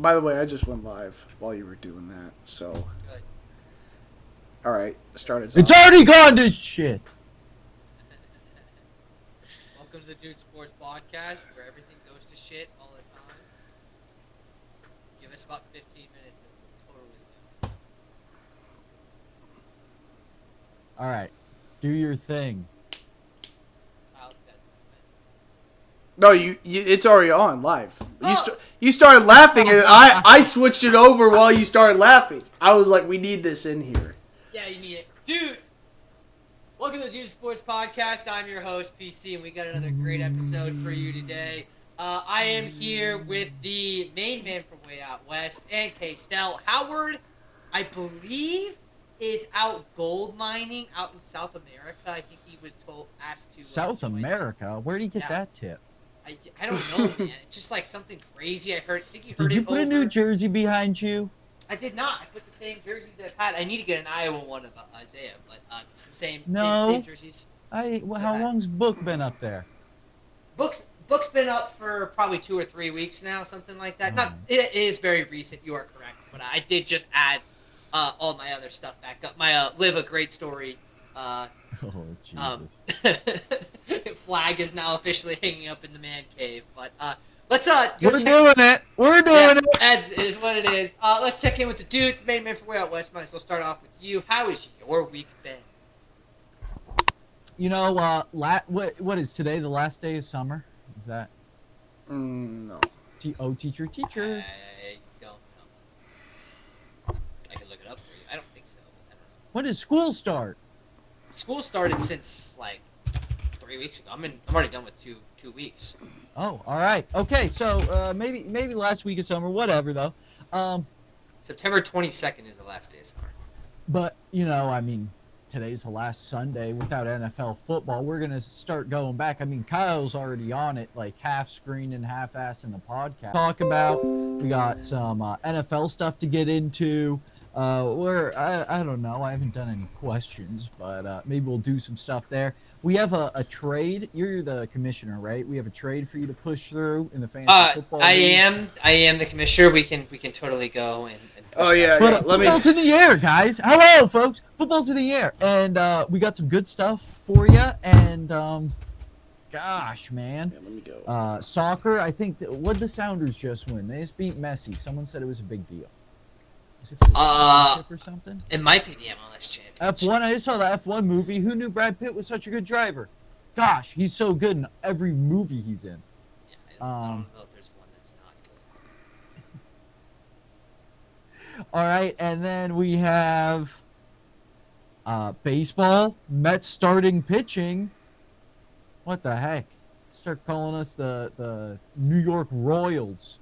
By the way, I just went live while you were doing that. So, Good. all right, start us It's off. already gone to shit. Welcome to the Dude Sports Podcast, where everything goes to shit all the time. Give us about 15 minutes and we'll totally do. All right, do your thing. Wow, that's No, it's already on live. Oh! You started laughing, and I switched it over while you started laughing. I was like, we need this in here. Yeah, you need it. Dude! Welcome to the Dude Sports Podcast. I'm your host, PC, and we got another great episode for you today. I am here with the main man from way out west, and K-Stel. Howard, I believe, is out gold mining out in South America. I think he was asked to... South join. America? Where do you get Yeah. that tip? I don't know, man. It's just like something crazy. I think you heard Did you it put a over... New Jersey behind you? I did not. I put the same jerseys I've had. I need to get an Iowa one of Isaiah, but it's the same No. same jerseys. How long's Book been up there? Book's been up for probably 2 or 3 weeks now, something like that. Not Hmm. it is very recent. You are correct, but I did just add all my other stuff back up. My live a great story. Oh Jesus! Flag is now officially hanging up in the man cave. But let's go We're check doing it. We're doing it. As is what it is. Let's check in with the dudes. Main man from way out west. Might as well start off with you. How has your week been? You know, what is today? The last day of summer? Is that? No. Teacher. I don't know. I can look it up for you. I don't think so. I don't know. When does school start? School started since like 3 weeks ago. I'm already done with two weeks. Oh, all right. Okay, so maybe last week of summer, whatever though. September 22nd is the last day of summer. But you know, I mean, today's the last Sunday without NFL football. We're gonna start going back. I mean, Kyle's already on it, like half screen and half ass in the podcast. Talk about. We got some NFL stuff to get into. I don't know. I haven't done any questions, but maybe we'll do some stuff there. We have a trade. You're the commissioner, right? We have a trade for you to push through in the fantasy football. I league. am the commissioner. We can totally go and push Oh, yeah, that. yeah. Let me- Football's in the air, guys. Hello, folks. Football's in the air, and we got some good stuff for you. And gosh, man, Yeah, let me go. soccer. I think what the Sounders just win. They just beat Messi. Someone said it was a big deal. Is it for the championship or something? It might be the MLS championship. F1. I just saw the F1 movie. Who knew Brad Pitt was such a good driver? Gosh, he's so good in every movie he's in. Yeah, I don't know if there's one that's not good. All right, and then we have baseball. Mets starting pitching. What the heck? Start calling us the New York Royals.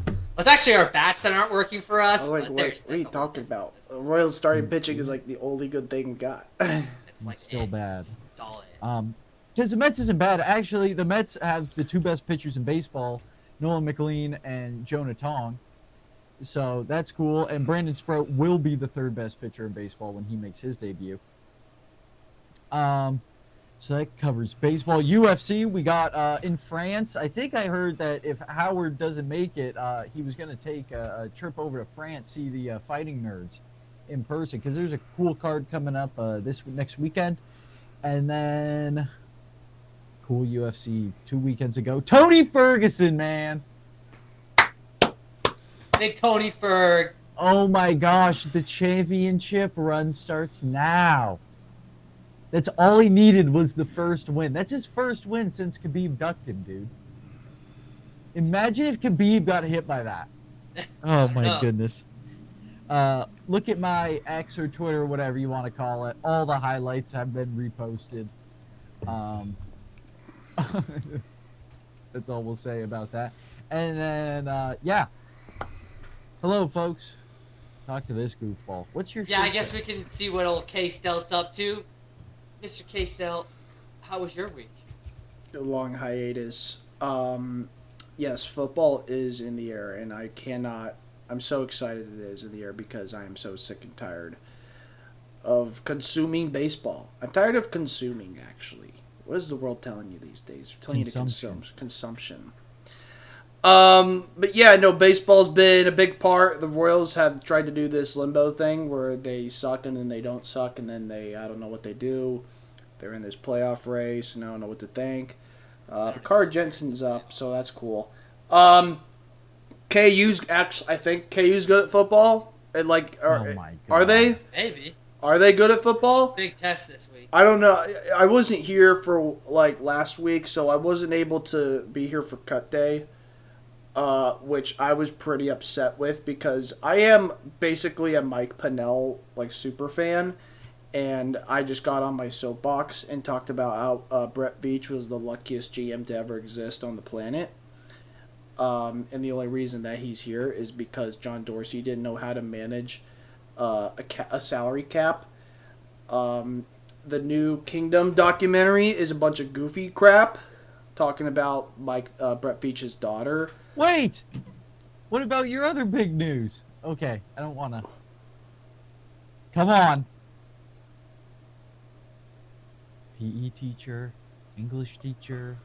Well, it's actually our bats that aren't working for I us. was like, but what there's- are you that's a whole talking different- about? Royals starting pitching is like the only good thing we got. It's like still bad. It's all it. Because the Mets isn't bad. Actually, the Mets have the two best pitchers in baseball, Nolan McLean and Jonah Tong. So that's cool. And Brandon Sprout will be the third best pitcher in baseball when he makes his debut. So that covers baseball. UFC, we got in France. I think I heard that if Howard doesn't make it, he was going to take a trip over to France, see the Fighting Nerds in person, because there's a cool card coming up next weekend. And then cool UFC 2 weekends ago. Tony Ferguson, man. Big Tony Ferg. Oh my gosh, the championship run starts now. That's all he needed was the first win. That's his first win since Khabib ducked him, dude. Imagine if Khabib got hit by that. Oh my No. goodness. Look at my X or Twitter, whatever you want to call it. All the highlights have been reposted. That's all we'll say about that. And then, yeah. Hello, folks. Talk to this goofball. What's your Yeah, I shirt guess say? we can see what old K-Stelt's up to. Mr. K-Stelt, how was your week? A long hiatus. Yes, football is in the air, and I cannot. I'm so excited it is in the air because I am so sick and tired of consuming baseball. I'm tired of consuming, actually. What is the world telling you these days? They're telling you to consume. Consumption. Consumption. But yeah, no, baseball's been a big part. The Royals have tried to do this limbo thing where they suck and then they don't suck and then I don't know what they do. They're in this playoff race and I don't know what to think. Ricard Jensen's up, so that's cool. KU's actually, I think KU's good at football. And like, Oh my God. are they? Maybe. Are they good at football? Big test this week. I don't know. I wasn't here for like last week, so I wasn't able to be here for cut day, which I was pretty upset with because I am basically a Mike Pennell like super fan, and I just got on my soapbox and talked about how Brett Veach was the luckiest GM to ever exist on the planet. And the only reason that he's here is because John Dorsey didn't know how to manage a salary cap. The new Kingdom documentary is a bunch of goofy crap, talking about Brett Veach's daughter. Wait! What about your other big news? Okay, I don't want to. Come on. PE teacher, English teacher.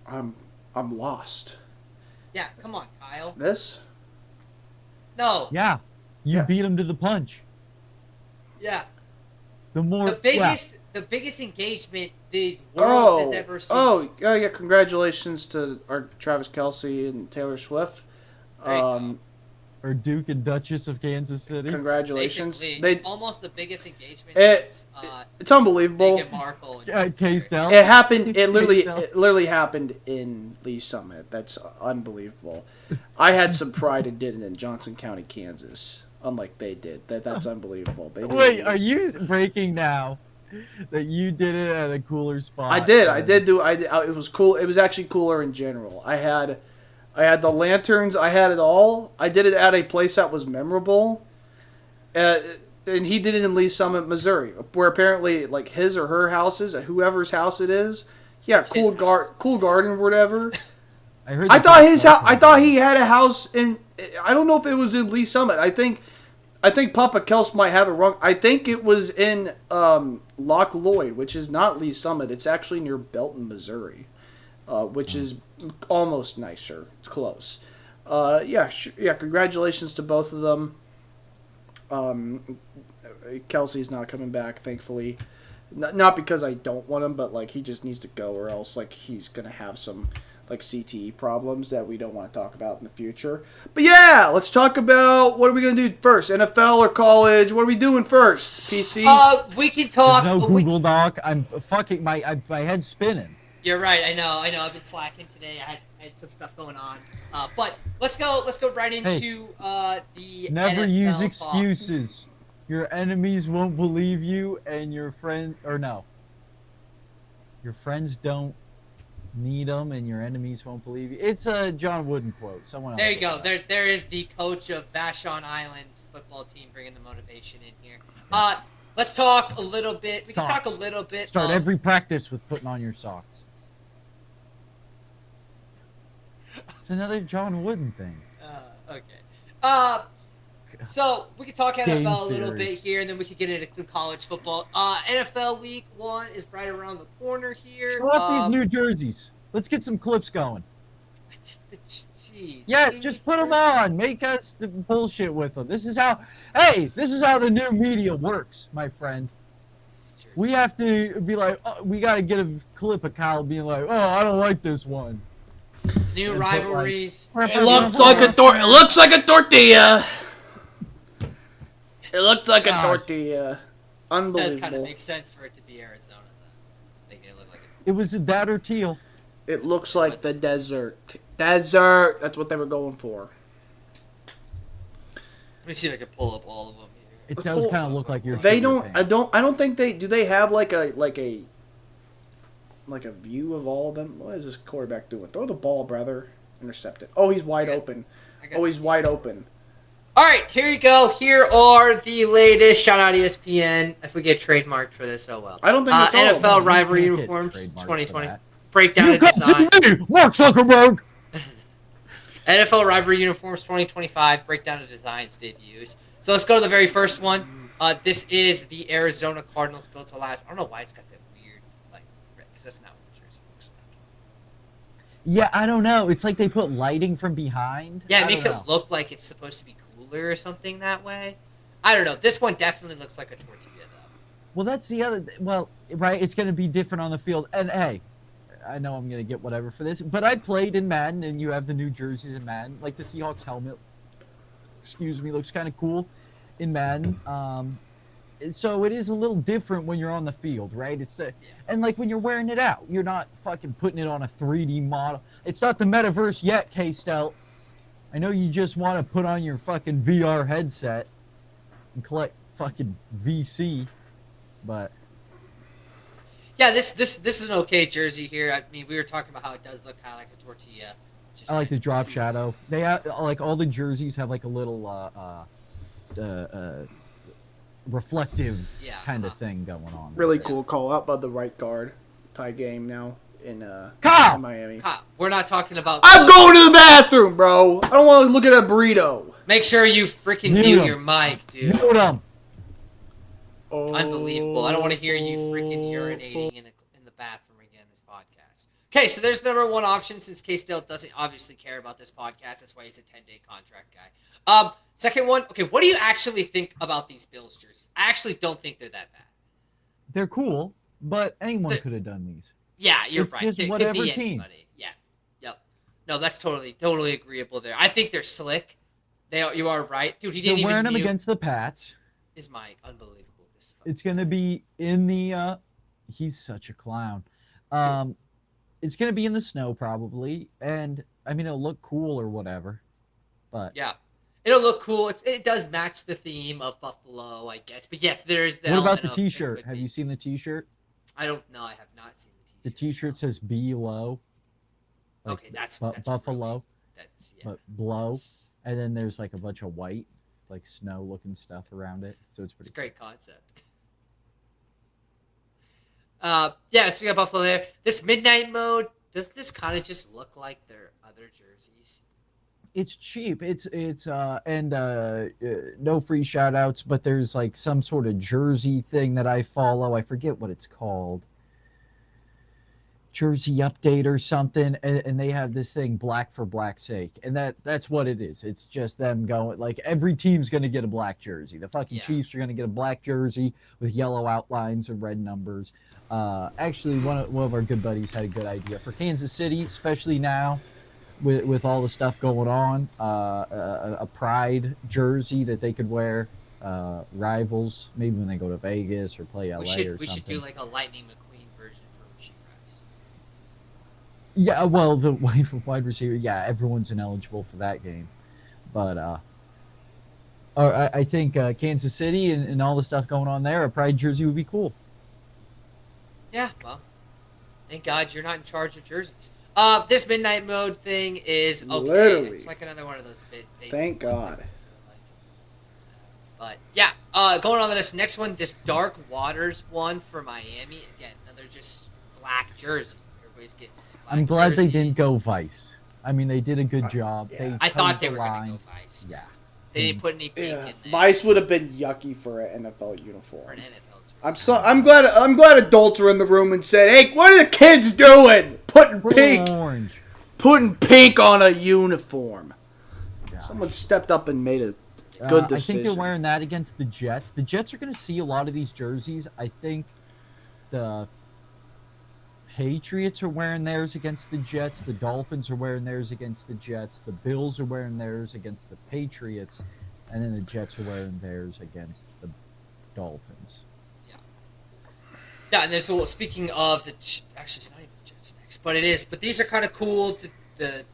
I'm lost. Yeah, come on, Kyle. This? No. Yeah, you Yeah. beat him to the punch. Yeah. The more The biggest engagement the world has ever seen. Yeah. Congratulations to our Travis Kelce and Taylor Swift. There you go. or Duke and Duchess of Kansas City. Congratulations. Basically, it's almost the biggest engagement It- since It's unbelievable. Meghan Markle. And K-Stel. It happened. It literally happened in Lee Summit. That's unbelievable. I had some pride and did it in Johnson County, Kansas. Unlike they did. That's unbelievable. They Wait, didn't- are you breaking now that you did it at a cooler spot? I did. It was cool. It was actually cooler in general. I had the lanterns. I had it all. I did it at a place that was memorable. And he did it in Lee Summit, Missouri, where apparently like his or her houses, whoever's house it is, yeah, It's cool his house. cool garden, whatever. I heard. I thought his house. I thought he had a house in. I don't know if it was in Lee Summit. I think Papa Kels might have it wrong. I think it was in Loch Lloyd, which is not Lee Summit. It's actually near Belton, Missouri, which is almost nicer. It's close. Yeah. Congratulations to both of them. Kelsey's not coming back, thankfully. Not because I don't want him, but like he just needs to go, or else like he's gonna have some like CTE problems that we don't want to talk about in the future. But yeah, let's talk about what are we gonna do first, NFL or college? What are we doing first, PC? We can talk. There's no Google Doc. I'm fucking my head's spinning. You're right. I know. I've been slacking today. I had some stuff going on. But let's go right into the Never NFL use talk. excuses. Your enemies won't believe you, and your friends don't need them, and your enemies won't believe you. It's a John Wooden quote. Someone else. There you go. wrote that. There is the coach of Vashon Island's football team bringing the motivation in here. Let's talk a little bit. We can talk a Socks. little bit. Start of, every practice with putting on your socks. It's another John Wooden thing. Okay. So we can talk Game NFL a little theory. bit here, and then we can get into some college football. NFL Week 1 is right around the corner here. Show up these new jerseys. Let's get some clips going. Jeez. Yes, just put them on. Make us the bullshit with them. This is how the new media works, my friend. We have to be like, oh, we got to get a clip of Kyle being like, oh, I don't like this one. New And put, rivalries. It looks like a tortilla. It looked like a Gosh. tortilla. It does kind of Unbelievable. make sense for it to be Arizona, though. Make it look like It was that or teal. It looks like the desert. Desert. That's what they were going for. Let me see if I can pull up all of them here. It does kind of look like your. They sugar don't. cane. I don't think they do. They have like a view of all of them. What is this quarterback doing? Throw the ball, brother. Intercept it. Oh, he's wide open. Oh, he's wide open. All right, here you go. Here are the latest. Shout out ESPN. If we get trademarked for this, oh well. I don't think it's all of NFL them. rivalry You can't get uniforms trademarked for 2020. that. Breakdown You of come design. to me, Mark Zuckerberg. NFL rivalry uniforms 2025. Breakdown of designs debuts. So let's go to the very first one. This is the Arizona Cardinals built to last. I don't know why it's got that weird because that's not what the jersey looks like. Yeah, I don't know. It's like they put lighting from behind. Yeah, I it makes don't it know. look like it's supposed to be cooler or something that way. I don't know. This one definitely looks like a tortilla though. Well, that's the other. Well, right. It's going to be different on the field. And hey, I know I'm going to get whatever for this, but I played in Madden, and you have the new jerseys in Madden. Like the Seahawks helmet, excuse me, looks kind of cool in Madden. So it is a little different when you're on the field, right? And like when you're wearing it out, you're not fucking putting it on a 3D model. It's not the metaverse yet, K-Stel. I know you just want to put on your fucking VR headset and collect fucking VC, but Yeah, this is an okay jersey here. I mean, we were talking about how it does look kind of like a tortilla. I like the drop shadow. They have, like all the jerseys have like a little reflective kind of thing going on. Really cool call out by the right guard. Tie game now in Kyle! Miami. We're not talking about. I'm going to the bathroom, bro. I don't want to look at a burrito. Make sure you freaking Mute mute him. your mic, dude. Mute 'em. Oh. Unbelievable. I don't want to hear you freaking urinating in the bathroom again this podcast. Okay, so there's number one option since K-Stale doesn't obviously care about this podcast. That's why he's a 10-day contract guy. Second one, okay, what do you actually think about these Bills jerseys? I actually don't think they're that bad. They're cool, but anyone could have done these. Yeah, you're It's right. just It could whatever be team. anybody. Yeah. Yep. No, that's totally agreeable there. I think they're slick. You are right. Dude, he They're didn't even wearing them mute against the Pats. his mic. Unbelievable. This fucking It's gonna be in the. He's such a clown. It's gonna be in the snow probably, and I mean it'll look cool or whatever. But yeah. It'll look cool. It does match the theme of Buffalo, I guess. But yes, there's the what about element the of it T-shirt? could Have be. you seen the T-shirt? I don't know. I have not seen The the T-shirt. T-shirt says "Be low." Like Okay, that's Buffalo, really- that's yeah. but blow, It's and then there's like a bunch of white, like snow-looking stuff around it. So it's a pretty. great concept. Yeah, speaking of Buffalo there, this midnight mode, does this kind of just look like their other jerseys? It's cheap. It's no free shout outs, but there's like some sort of jersey thing that I follow. I forget what it's called. Jersey update or something, and they have this thing black for black's sake, and that's what it is. It's just them going like every team's gonna get a black jersey. The fucking Yeah. Chiefs are gonna get a black jersey with yellow outlines and red numbers. Actually, one of our good buddies had a good idea for Kansas City, especially now with all the stuff going on. A pride jersey that they could wear. Rivals, maybe when they go to Vegas or play LA We or should something. do like a Lightning McQueen version for Sheeprax. Yeah, well, the wide receiver, yeah, everyone's ineligible for that game. But I think Kansas City and all the stuff going on there, a pride jersey would be cool. Yeah, well, thank God you're not in charge of jerseys. This midnight mode thing is okay. Literally. It's like another one of those basic Thank ones God. I feel like. But yeah, going on to this next one, this Dark Waters one for Miami. Again, another just black jersey. Everybody's getting black I'm glad they jerseys. didn't go Vice. I mean, they did a good job. yeah. They I thought toed they the were going line. to go Vice. Yeah. They didn't put any pink Yeah, in there Vice would have been yucky for an NFL for uniform. an NFL jersey. I'm glad adults were in the room and said, "Hey, what are the kids doing? Putting Orange. pink on a uniform." Yeah. Someone stepped up and made a good I decision. think they're wearing that against the Jets. The Jets are going to see a lot of these jerseys. I think the Patriots are wearing theirs against the Jets. The Dolphins are wearing theirs against the Jets. The Bills are wearing theirs against the Patriots. And then the Jets are wearing theirs against the Dolphins. Yeah, and then so speaking of the actually it's not even the Jets next, but it is. But these are kind of cool. The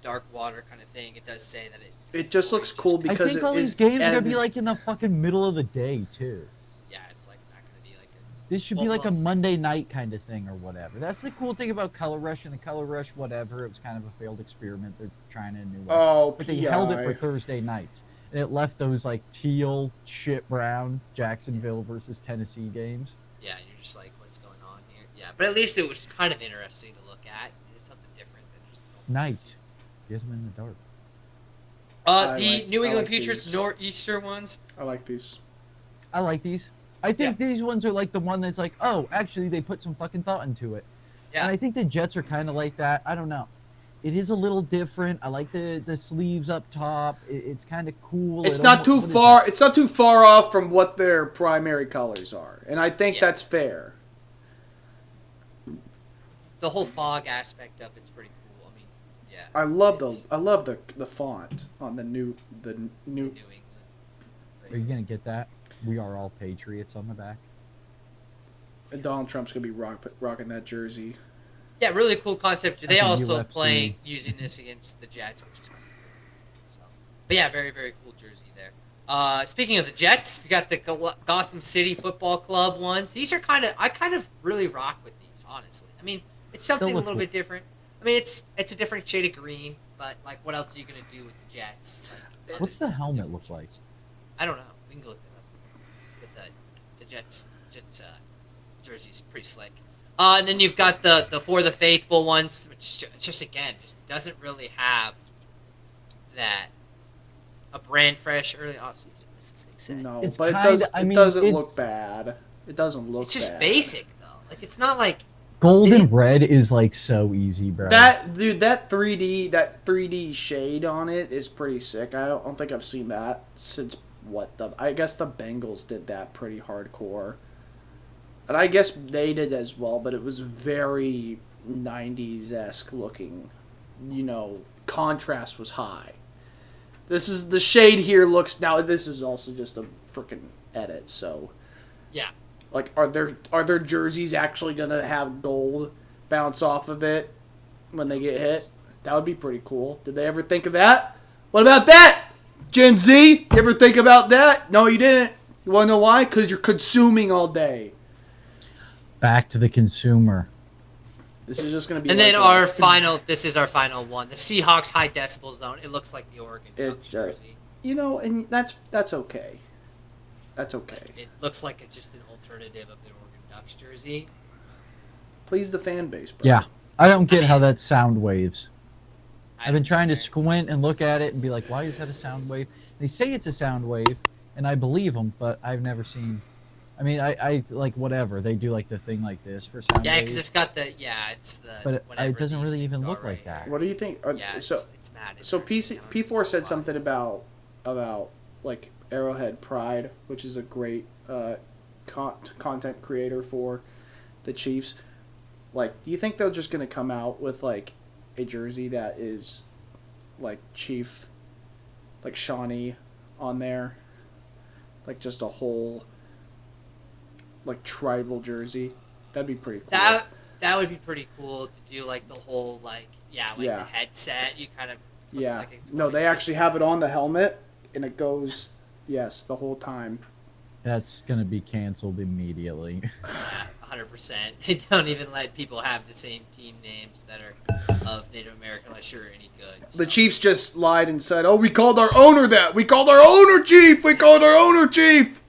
dark water kind of thing. It does say that It just looks cool because I think all these games are going to be like in the fucking middle of the day, too. Yeah, it's like not gonna be like This should be Well, like a well, Monday night kind of thing or whatever. That's the cool thing about Color Rush and the Color Rush whatever. It was kind of a failed experiment. They're trying a new way. Oh, But they held it for PI. Thursday nights. And it left those like teal, shit brown Jacksonville versus Tennessee games. yeah, and you're just like what's going on here? Yeah, but at least it was kind of interesting to look at. It's something different than just the normal Night. jerseys. Get them in the dark. I The like- New I England like Patriots these. nor'easter ones. I like these. I like these. I think these ones are like the one that's like, oh, actually they put some fucking thought into it. Yeah. And I think the Jets are kind of like that. I don't know. it is a little different. I like the sleeves up top. It's kind of cool. It's not too far. It's not too far off from what their primary colors are, and I think that's fair. The whole fog aspect of it's pretty cool. I mean, yeah. I love the font on the new New England. Are you gonna get that? We are all patriots on the back. And Donald Trump's gonna be rocking that jersey. Yeah, really cool concept. They the also UFC. playing using this against the Jets, which is kind of cool. So, but yeah, very very cool jersey there. Speaking of the Jets, you got the Gotham City Football Club ones. These are I kind of really rock with these, honestly. I mean, it's something a little bit different. I mean, it's a different shade of green, but like, what else are you gonna do with the Jets? Like, What's the helmet look like? I don't know. We can go look it up. But the Jets jersey's pretty slick. And then you've got the For the Faithful ones, which just doesn't really have that a brand fresh early offseason. This thing said. No, It's but kinda- it doesn't look bad. It doesn't look. It's just bad. basic though. Like it's not like Gold They and red is like so easy, bro. That 3D shade on it is pretty sick. I don't think I've seen that since I guess the Bengals did that pretty hardcore. And I guess they did as well, but it was very 90s-esque looking. You know, contrast was high. This is the shade here looks now. This is also just a freaking edit, so yeah. like are their jerseys actually gonna have gold bounce off of it when they get hit? That would be pretty cool. Did they ever think of that? What about that? Gen Z, you ever think about that? No, you didn't. You wanna know why? Because you're consuming all day. Back to the consumer. This is just gonna be. And like then this is our final one. The Seahawks high decibel zone. It looks like the Oregon Ducks jersey. You know, and that's okay. That's okay. It looks like it's just an alternative of the Oregon Ducks jersey. Please the fan base, bro. Yeah, I don't get how that's sound waves. I I've been don't trying to either. squint and look at it and be like, why is that a sound wave? They say it's a sound wave, and I believe them, but I've never seen. I mean, I like whatever they do, like the thing like this for sound Yeah, waves. because it's got it's the. But whatever it doesn't these really even things look are like right that. What do you think? here. Yeah, so it's mad. So interesting. P4 said Why. something about like Arrowhead Pride, which is a great content creator for the Chiefs. Like, do you think they're just gonna come out with like a jersey that is like Chief, like Shawnee, on there, like just a whole like tribal jersey? That'd be pretty cool. That would be pretty cool to do like the whole the headset. You kind of looks Yeah. like it's No, going they to- actually have it on the helmet, and it goes the whole time. That's gonna be canceled immediately. Yeah, 100%. They don't even let people have the same team names that are of Native American unless you're any good. The Chiefs just lied and said, "Oh, we called our owner that. We called our owner chief. We called our owner chief."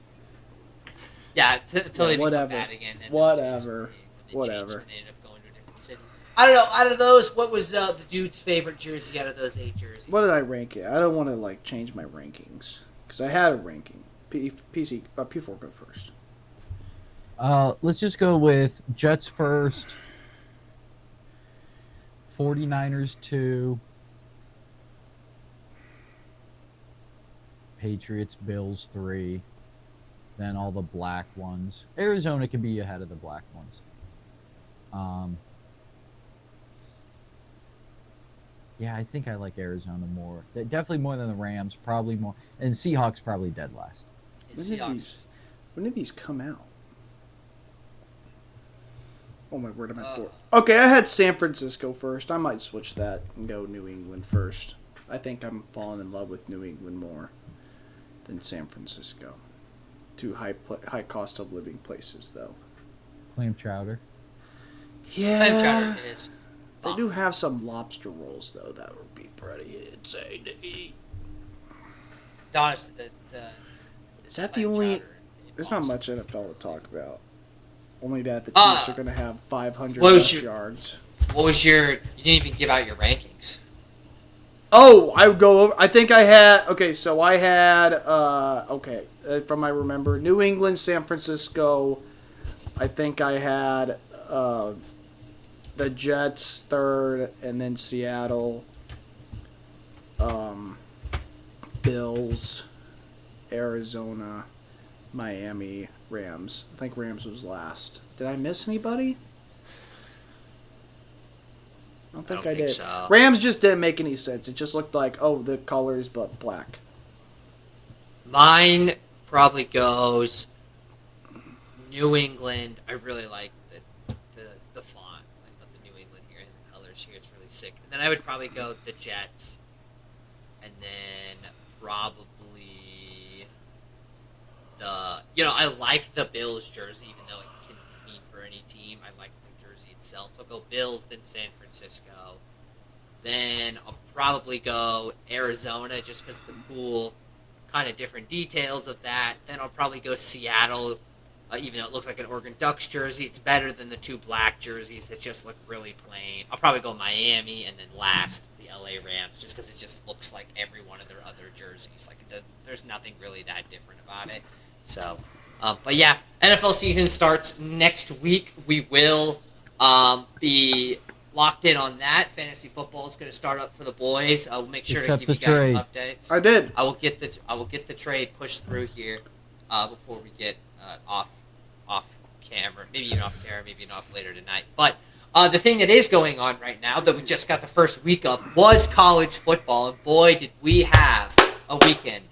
Yeah, until they whatever. become bad again. And Whatever. When they Whatever. changed, and they ended up going to a different city. I don't know. Out of those, what was the dude's favorite jersey out of those 8 jerseys? What did I rank it? I don't want to like change my rankings because I had a ranking. P4 go first. Let's just go with Jets first, 49ers 2, Patriots, Bills 3, then all the black ones. Arizona can be ahead of the black ones. Yeah, I think I like Arizona more. Definitely more than the Rams, probably more. And Seahawks probably dead last. And When did Seahawks. these- When did these come out? Oh my word, I'm at 4. Okay, I had San Francisco first. I might switch that and go New England first. I think I'm falling in love with New England more than San Francisco. Two high cost of living places, though. Clam chowder. Yeah, Clam chowder is. they do have some lobster rolls though. That would be pretty insane to eat. Honestly, the Is that the clam only? chowder in There's not Boston much is- NFL to talk about. Only that the Chiefs are going to have 500 what was rush your- yards. What was your? You didn't even give out your rankings. Oh, I would go over. I think I had. Okay, so I had. From I remember, New England, San Francisco. I think I had the Jets third, and then Seattle, Bills, Arizona, Miami, Rams. I think Rams was last. Did I miss anybody? I don't think I did. So. Rams just didn't make any sense. It just looked like, oh, the colors, but black. Mine probably goes New England. I really like the font of the New England here and the colors here. It's really sick. And then I would probably go the Jets, and then probably I like the Bills jersey, even though it can mean for any team. I like the jersey itself. So I'll go Bills, then San Francisco. Then I'll probably go Arizona just because the cool kind of different details of that. Then I'll probably go Seattle, even though it looks like an Oregon Ducks jersey. It's better than the two black jerseys that just look really plain. I'll probably go Miami, and then last, the LA Rams, just because it just looks like every one of their other jerseys. Like, it does, there's nothing really that different about it. So, but yeah, NFL season starts next week. We will be locked in on that. Fantasy football is going to start up for the boys. I'll make sure Except to give the you guys trade. updates. I did. I will get the trade pushed through here before we get off camera, maybe even off camera, maybe even off later tonight. But the thing that is going on right now that we just got the first week of was college football, and boy, did we have a weekend.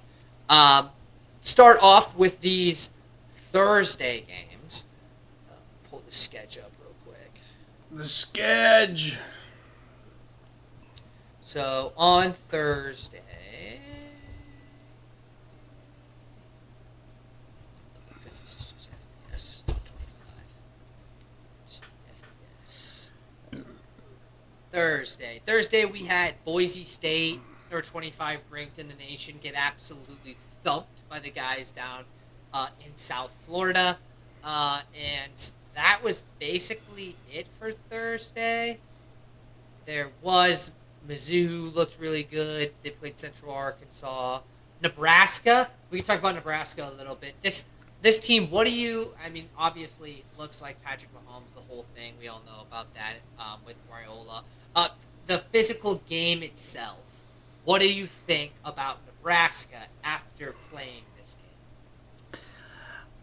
Start off with these Thursday games. Pull the sketch up real quick. The Sketch. So on Thursday, because this is just FBS 25, just FBS. Thursday we had Boise State, number 25 ranked in the nation, get absolutely thumped by the guys down in South Florida, and that was basically it for Thursday. There was Mizzou looked really good. They played Central Arkansas. Nebraska. We can talk about Nebraska a little bit. This team, obviously looks like Patrick Mahomes, the whole thing. We all know about that with Raiola. The physical game itself. What do you think about Nebraska after playing this game?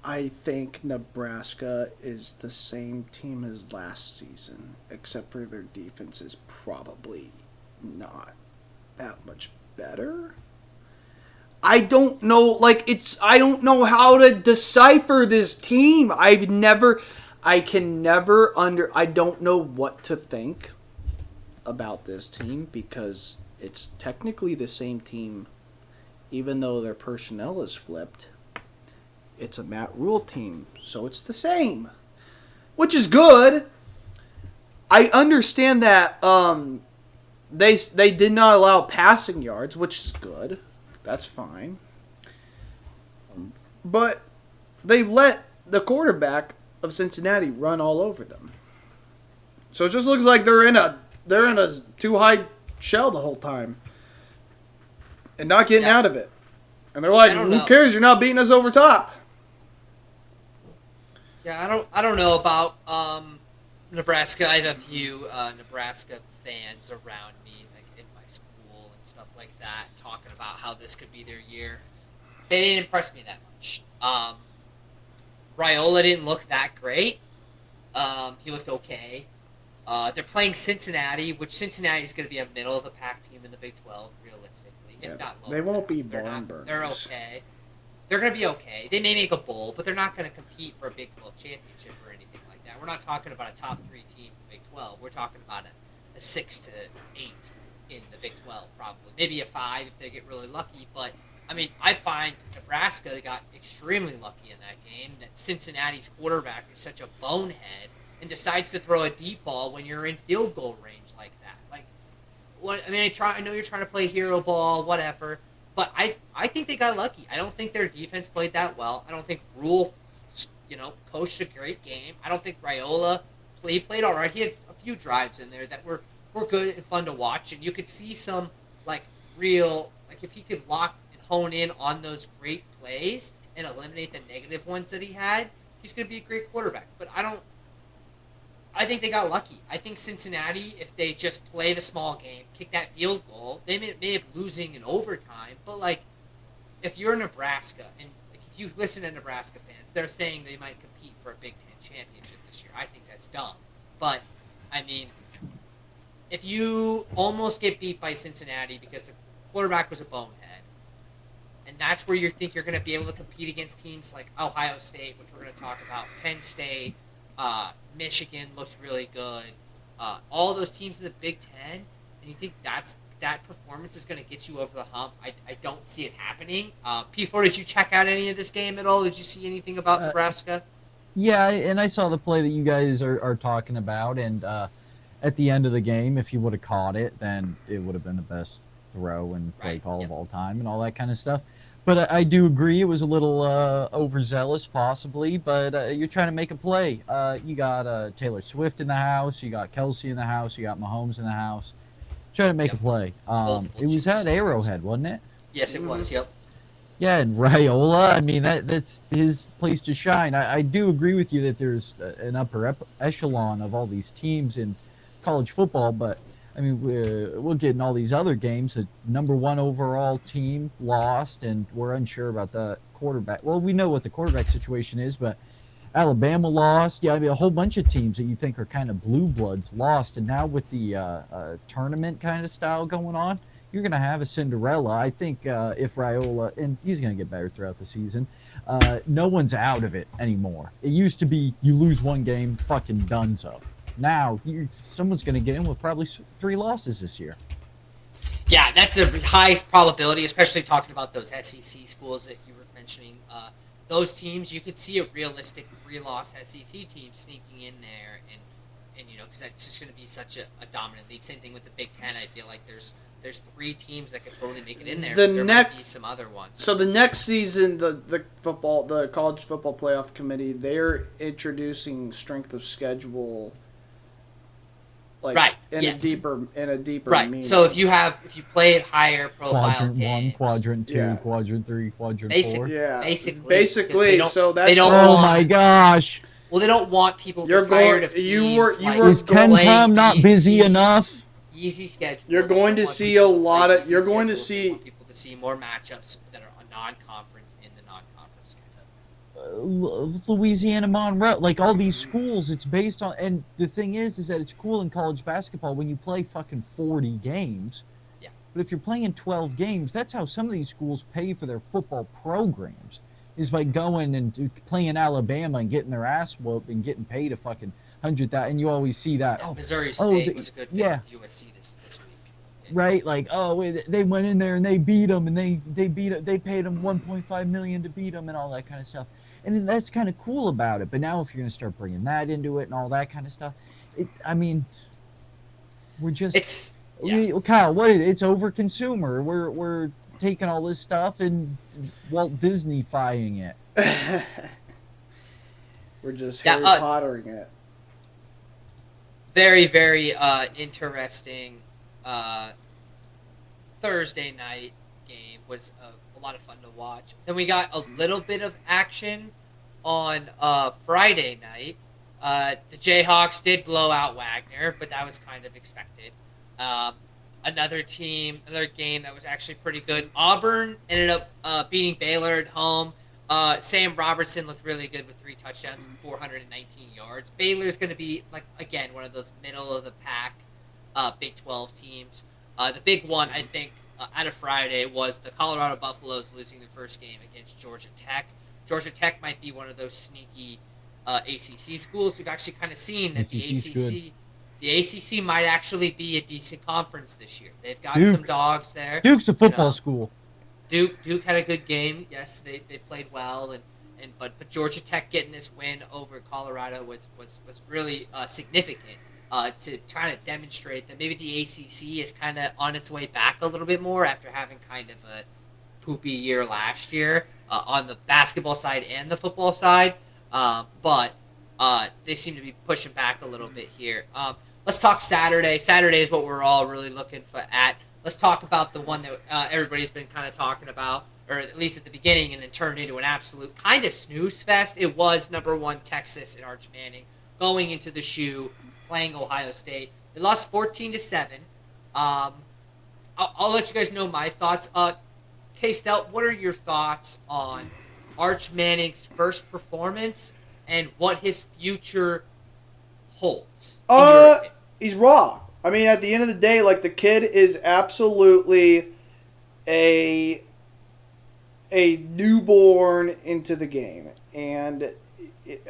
I think Nebraska is the same team as last season, except for their defense is probably not that much better. I don't know, I don't know how to decipher this team. I don't know what to think about this team because it's technically the same team, even though their personnel is flipped. It's a Matt Rule team, so it's the same, which is good. I understand that they did not allow passing yards, which is good. That's fine. But they let the quarterback of Cincinnati run all over them. So it just looks like they're in a too high shell the whole time and not getting out of it. And they're like, who cares? You're not beating us over top. Yeah, I don't know about Nebraska. I have a few Nebraska fans around me, like in my school and stuff like that, talking about how this could be their year. They didn't impress me that much. Raiola didn't look that great. He looked okay. They're playing Cincinnati, which Cincinnati is going to be a middle of the pack team in the Big 12, realistically, if not lower. They won't be They're barn burners. They're okay. They're going to be okay. They may make a bowl, but they're not going to compete for a Big 12 championship or anything like that. We're not talking about a top 3 team in the Big 12. We're talking about a 6 to 8 in the Big 12, probably. Maybe a 5 if they get really lucky. But, I find Nebraska got extremely lucky in that game, that Cincinnati's quarterback is such a bonehead and decides to throw a deep ball when you're in field goal range like that. I know you're trying to play hero ball, whatever. But I think they got lucky. I don't think their defense played that well. I don't think Rule, coached a great game. I don't think Raiola played all right. He had a few drives in there that were good and fun to watch. And you could see some, if he could lock and hone in on those great plays and eliminate the negative ones that he had, he's going to be a great quarterback. But I think they got lucky. I think Cincinnati, if they just play the small game, kick that field goal, they may have losing in overtime. But like, if you're Nebraska and like, if you listen to Nebraska fans, they're saying they might compete for a Big Ten championship this year. I think that's dumb. But I mean, if you almost get beat by Cincinnati because the quarterback was a bonehead, and that's where you think you're going to be able to compete against teams like Ohio State, which we're going to talk about, Penn State, Michigan looks really good. All those teams in the Big Ten, and you think that performance is going to get you over the hump? I don't see it happening. P4, did you check out any of this game at all? Did you see anything about Nebraska? Yeah, and I saw the play that you guys are talking about, and at the end of the game, if he would have caught it, then it would have been the best throw and play call of all time and all that kind of stuff. But I do agree it was a little overzealous, possibly. But you're trying to make a play. You got Taylor Swift in the house. You got Kelsey in the house. You got Mahomes in the house. Trying to make a play. It was at Arrowhead, wasn't it? Yes, it was. Yep. Yeah, and Raiola. I mean, that's his place to shine. I do agree with you that there's an upper echelon of all these teams in college football, but I mean, we'll get in all these other games. The number 1 overall team lost, and we're unsure about the quarterback. Well, we know what the quarterback situation is, but Alabama lost. Yeah, I mean, a whole bunch of teams that you think are kind of blue bloods lost, and now with the tournament kind of style going on, you're going to have a Cinderella. I think if Raiola, and he's going to get better throughout the season, no one's out of it anymore. It used to be you lose one game, fucking donezo. Now, someone's going to get in with probably 3 losses this year. Yeah, that's a high probability, especially talking about those SEC schools that you were mentioning. Those teams, you could see a realistic 3-loss SEC team sneaking in there, and you know, because that's just going to be such a dominant league. Same thing with the Big Ten. I feel like there's 3 teams that could totally make it in there. There might be some other ones. So the next season, the college football playoff committee, they're introducing strength of schedule. Like right. In a deeper right. meaning. So if you play at higher profile quadrant games, 1, quadrant 2, quadrant 3, quadrant 4. Yeah. Basically. So that's they don't oh want, my gosh. Well, they don't want people You're tired of going- teams. Is Ken Pom not busy enough? Easy schedule. You're going to see a lot of. You're going to They see. want people to see more matchups that are non-conference in the non-conference schedule. Louisiana Monroe, like all these schools, it's based on, and the thing is that it's cool in college basketball when you play fucking 40 games. Yeah. But if you're playing 12 games, that's how some of these schools pay for their football programs, is by going and playing Alabama and getting their ass whooped and getting paid a fucking $100,000. And you always see that. Yeah, Missouri State was a good fit with USC this week. Right, like they went in there and they beat them, and they paid them $1.5 million to beat them and all that kind of stuff. And that's kind of cool about it. But now if you're going to start bringing that into it and all that kind of stuff, we're just Kyle, it's over consumer. We're taking all this stuff and Walt Disney-fying it. We're just Harry Pottering it. Very, very interesting Thursday night game was a lot of fun to watch. Then we got a little bit of action on Friday night. The Jayhawks did blow out Wagner, but that was kind of expected. Another game that was actually pretty good. Auburn ended up beating Baylor at home. Sam Robertson looked really good with 3 touchdowns and 419 yards. Baylor's going to be, like, again, one of those middle-of-the-pack Big 12 teams. The big one, I think, out of Friday was the Colorado Buffaloes losing their first game against Georgia Tech. Georgia Tech might be one of those sneaky ACC schools. We've actually kind of seen that the ACC might actually be a decent conference this year. They've got some dogs there. Duke's a football school. Duke had a good game. Yes, they played well, but Georgia Tech getting this win over Colorado was really significant to try to demonstrate that maybe the ACC is kind of on its way back a little bit more after having kind of a poopy year last year on the basketball side and the football side. But they seem to be pushing back a little bit here. Let's talk Saturday. Saturday is what we're all really looking for at. Let's talk about the one that everybody's been kind of talking about, or at least at the beginning, and then turned into an absolute kind of snooze fest. It was number 1 Texas and Arch Manning going into the shoe, playing Ohio State. They lost 14-7. I'll let you guys know my thoughts. K-Stout, what are your thoughts on Arch Manning's first performance and what his future holds? In your opinion? He's raw. I mean, at the end of the day, like, the kid is absolutely a newborn into the game. And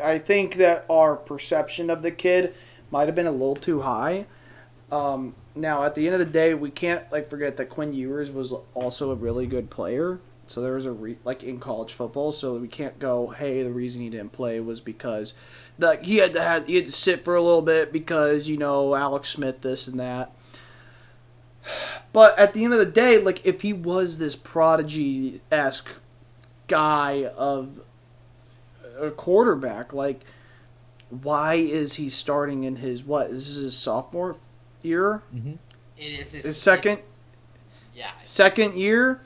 I think that our perception of the kid might have been a little too high. Now, at the end of the day, we can't forget that Quinn Ewers was also a really good player. So there was in college football. So we can't go, hey, the reason he didn't play was because he had to sit for a little bit because Alex Smith, this and that. But at the end of the day, if he was this prodigy-esque guy of a quarterback, why is he starting in his this is his sophomore year? Mm-hmm. It is his second second year.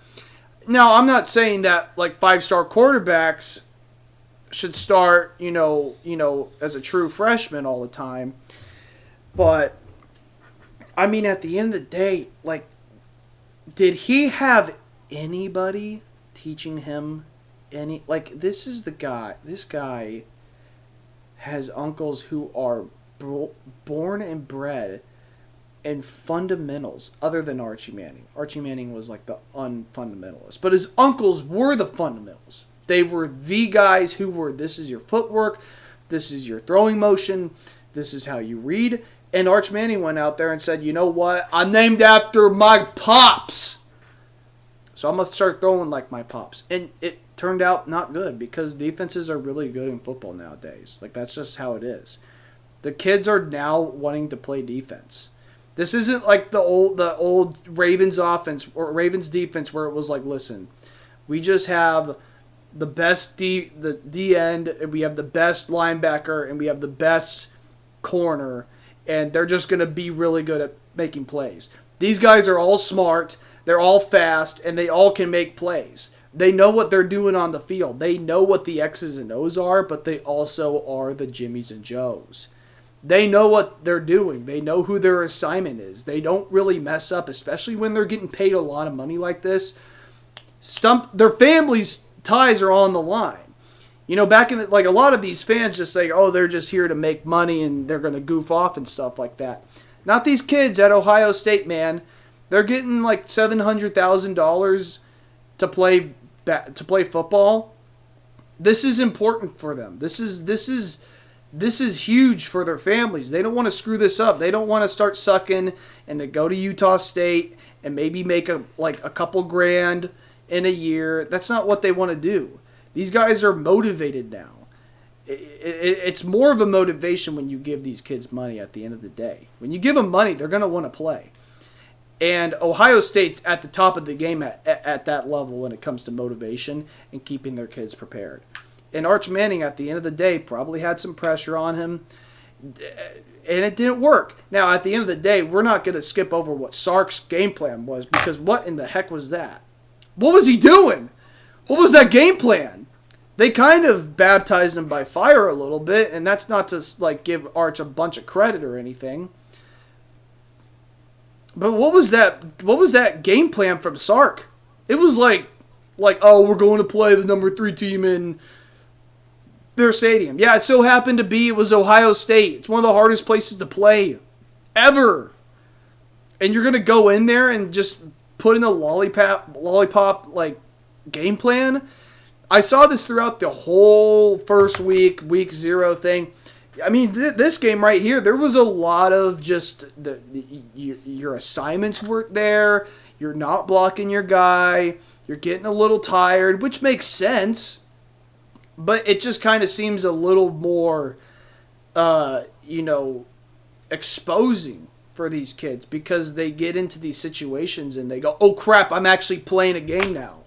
Now, I'm not saying that 5-star quarterbacks should start, as a true freshman all the time. But I mean, at the end of the day, did he have anybody teaching him any? This is the guy. This guy has uncles who are born and bred in fundamentals other than Archie Manning. Archie Manning was the unfundamentalist. But his uncles were the fundamentals. They were the guys who were, this is your footwork, this is your throwing motion, this is how you read. And Arch Manning went out there and said, you know what? I'm named after my pops. So I'm going to start throwing like my pops. And it turned out not good because defenses are really good in football nowadays. That's just how it is. The kids are now wanting to play defense. This isn't like the old Ravens offense or Ravens defense where it was listen, we just have the best the D end, and we have the best linebacker, and we have the best corner, and they're just going to be really good at making plays. These guys are all smart, they're all fast, and they all can make plays. They know what they're doing on the field. They know what the X's and O's are, but they also are the Jimmies and Joes. They know what they're doing. They know who their assignment is. They don't really mess up, especially when they're getting paid a lot of money like this. Their families' ties are on the line. Back in a lot of these fans just say, oh, they're just here to make money and they're going to goof off and stuff like that. Not these kids at Ohio State, man. They're getting $700,000 to play football. This is important for them. This is huge for their families. They don't want to screw this up. They don't want to start sucking and to go to Utah State and maybe make a couple grand in a year. That's not what they want to do. These guys are motivated now. It's more of a motivation when you give these kids money at the end of the day. When you give them money, they're going to want to play. And Ohio State's at the top of the game at that level when it comes to motivation and keeping their kids prepared. And Arch Manning, at the end of the day, probably had some pressure on him, and it didn't work. Now, at the end of the day, we're not going to skip over what Sark's game plan was, because what in the heck was that? What was he doing? What was that game plan? They kind of baptized him by fire a little bit, and that's not to give Arch a bunch of credit or anything. But what was that game plan from Sark? It was oh, we're going to play the number 3 team in their stadium. Yeah, it so happened to be it was Ohio State. It's one of the hardest places to play ever. And you're going to go in there and just put in a lollipop game plan? I saw this throughout the whole first week 0 thing. I mean, this game right here, there was a lot of just your assignments weren't there. You're not blocking your guy. You're getting a little tired, which makes sense. But it just kind of seems a little more, exposing for these kids because they get into these situations and they go, oh, crap, I'm actually playing a game now.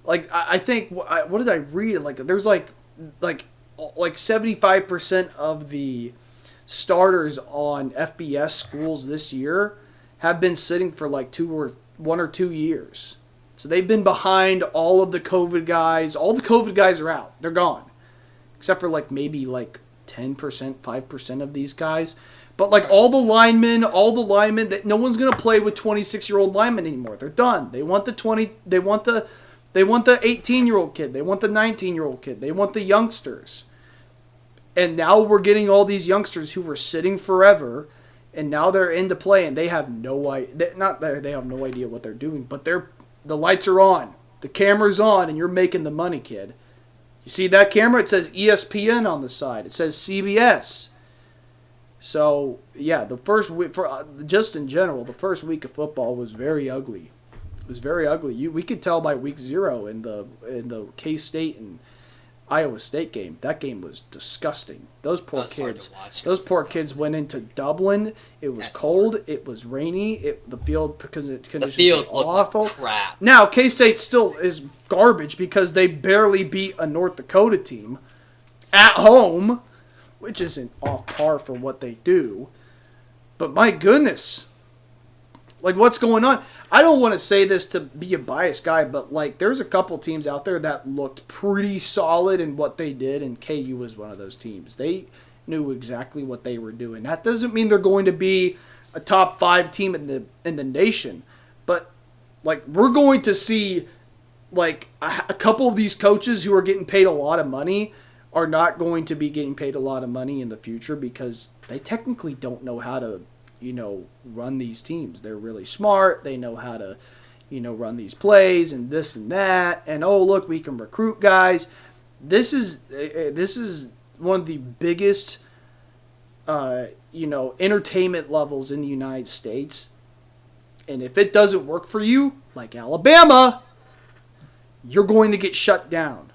I think, what did I read? There's 75% of the starters on FBS schools this year have been sitting for 1 or 2 years. So they've been behind all of the COVID guys. All the COVID guys are out. They're gone. Except for maybe 10%, 5% of these guys. But like all the linemen, that no one's gonna play with 26-year-old linemen anymore. They're done. They want the 18-year-old kid. They want the 19-year-old kid. They want the youngsters. And now we're getting all these youngsters who were sitting forever, and now they're into play, and they have no idea. Not that they have no idea what they're doing, but the lights are on, the camera's on, and you're making the money, kid. You see that camera? It says ESPN on the side. It says CBS. So yeah, the first week, just in general, the first week of football was very ugly. It was very ugly. We could tell by week 0 in the K-State and Iowa State game. That game was disgusting. Those poor kids went into Dublin. It was cold. It was rainy. The field conditions were awful. Like crap. Now K-State still is garbage because they barely beat a North Dakota team at home, which isn't off par for what they do. But my goodness, like what's going on? I don't want to say this to be a biased guy, but like there's a couple teams out there that looked pretty solid in what they did, and KU was one of those teams. They knew exactly what they were doing. That doesn't mean they're going to be a top 5 team in the nation, but like we're going to see like a couple of these coaches who are getting paid a lot of money are not going to be getting paid a lot of money in the future because they technically don't know how to, run these teams. They're really smart. They know how to, run these plays and this and that. And, oh, look, we can recruit guys. This is one of the biggest, entertainment levels in the United States. And if it doesn't work for you, like Alabama, you're going to get shut down.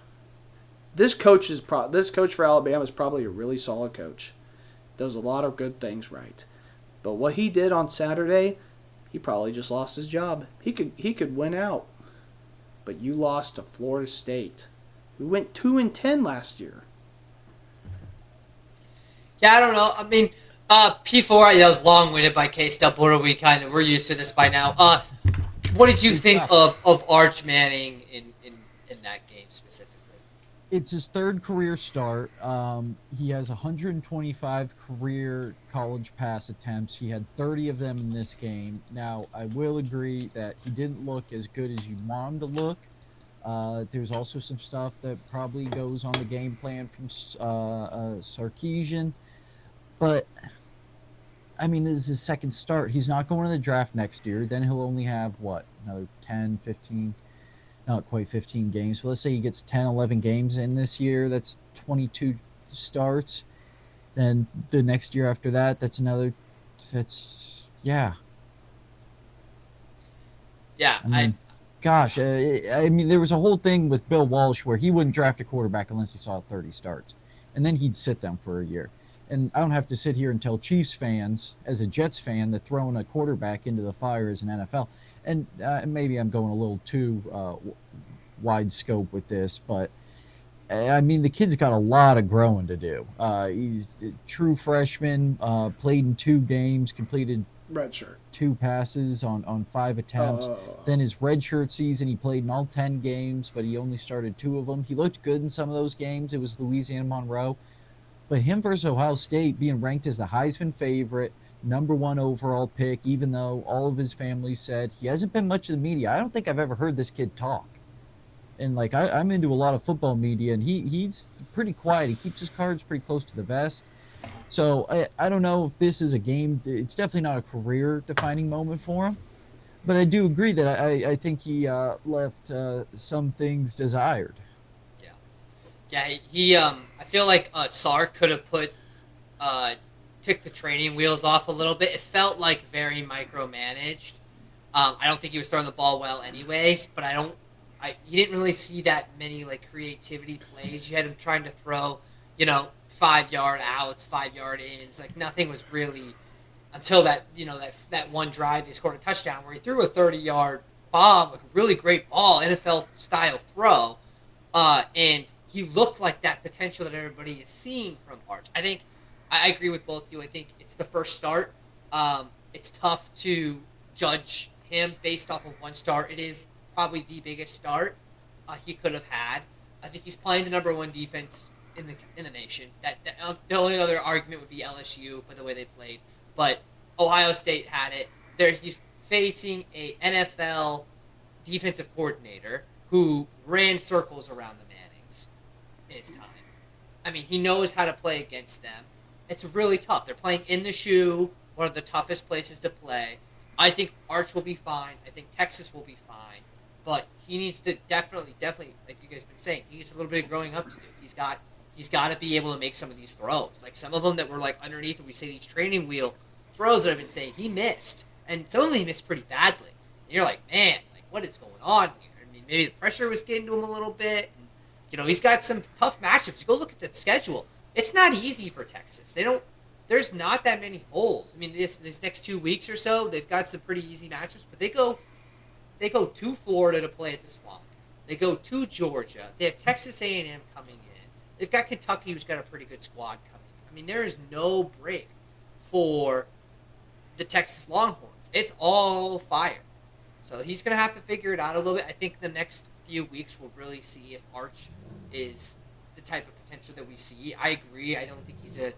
This coach for Alabama is probably a really solid coach. Does a lot of good things right. But what he did on Saturday, he probably just lost his job. He could win out. But you lost to Florida State. We went 2-10 last year. Yeah, I don't know. I mean, P4, that was long-winded by K-Stub. We're used to this by now. What did you think of Arch Manning in that game specifically? It's his 3rd career start. He has 125 career college pass attempts. He had 30 of them in this game. Now, I will agree that he didn't look as good as you want him to look. There's also some stuff that probably goes on the game plan from Sarkisian. But, I mean, this is his 2nd start. He's not going to the draft next year. Then he'll only have, another 10, 15... not quite 15 games, but let's say he gets 10, 11 games in this year. That's 22 starts. Then the next year after that, yeah. Yeah, I mean, there was a whole thing with Bill Walsh where he wouldn't draft a quarterback unless he saw 30 starts. And then he'd sit them for a year. And I don't have to sit here and tell Chiefs fans, as a Jets fan, that throwing a quarterback into the fire is an NFL. And maybe I'm going a little too wide scope with this, but I mean, the kid's got a lot of growing to do. He's a true freshman, played in 2 games, completed redshirt 2 passes on 5 attempts. Then his redshirt season, he played in all 10 games, but he only started 2 of them. He looked good in some of those games. It was Louisiana Monroe. But him versus Ohio State being ranked as the Heisman favorite, number 1 overall pick, even though all of his family said he hasn't been much of the media. I don't think I've ever heard this kid talk. And like I'm into a lot of football media, and he's pretty quiet. He keeps his cards pretty close to the vest. So I don't know if this is a game. It's definitely not a career-defining moment for him. But I do agree that I think he left some things desired. Yeah, he I feel like Sark could have took the training wheels off a little bit. It felt like very micromanaged. I don't think he was throwing the ball well anyways, but you didn't really see that many like creativity plays. You had him trying to throw, 5-yard outs, 5-yard ins. Like nothing was really until that one drive they scored a touchdown where he threw a 30-yard bomb, like a really great ball, NFL style throw. And he looked like that potential that everybody is seeing from Arch. I agree with both of you. I think it's the first start. It's tough to judge him based off of one start. It is probably the biggest start he could have had. I think he's playing the number 1 defense in the nation. The only other argument would be LSU by the way they played, but Ohio State had it. He's facing a NFL defensive coordinator who ran circles around the Mannings in his time. I mean, he knows how to play against them. It's really tough. They're playing in the shoe, one of the toughest places to play. I think Arch will be fine. I think Texas will be fine. But he needs to definitely, like you guys have been saying, he needs a little bit of growing up to do. He's got to be able to make some of these throws. Like some of them that were like underneath, we say these training wheel throws that I've been saying, he missed. And some of them he missed pretty badly. And you're like, man, like what is going on here? I mean, maybe the pressure was getting to him a little bit. And, he's got some tough matchups. Go look at the schedule. It's not easy for Texas. There's not that many holes. I mean, this next 2 weeks or so, they've got some pretty easy matchups, but they go to Florida to play at the Swamp. They go to Georgia. They have Texas A&M coming in. They've got Kentucky, who's got a pretty good squad coming in. I mean, there is no break for the Texas Longhorns. It's all fire. So he's going to have to figure it out a little bit. I think the next few weeks we'll really see if Arch is the type of potential that we see. I agree. I don't think he's an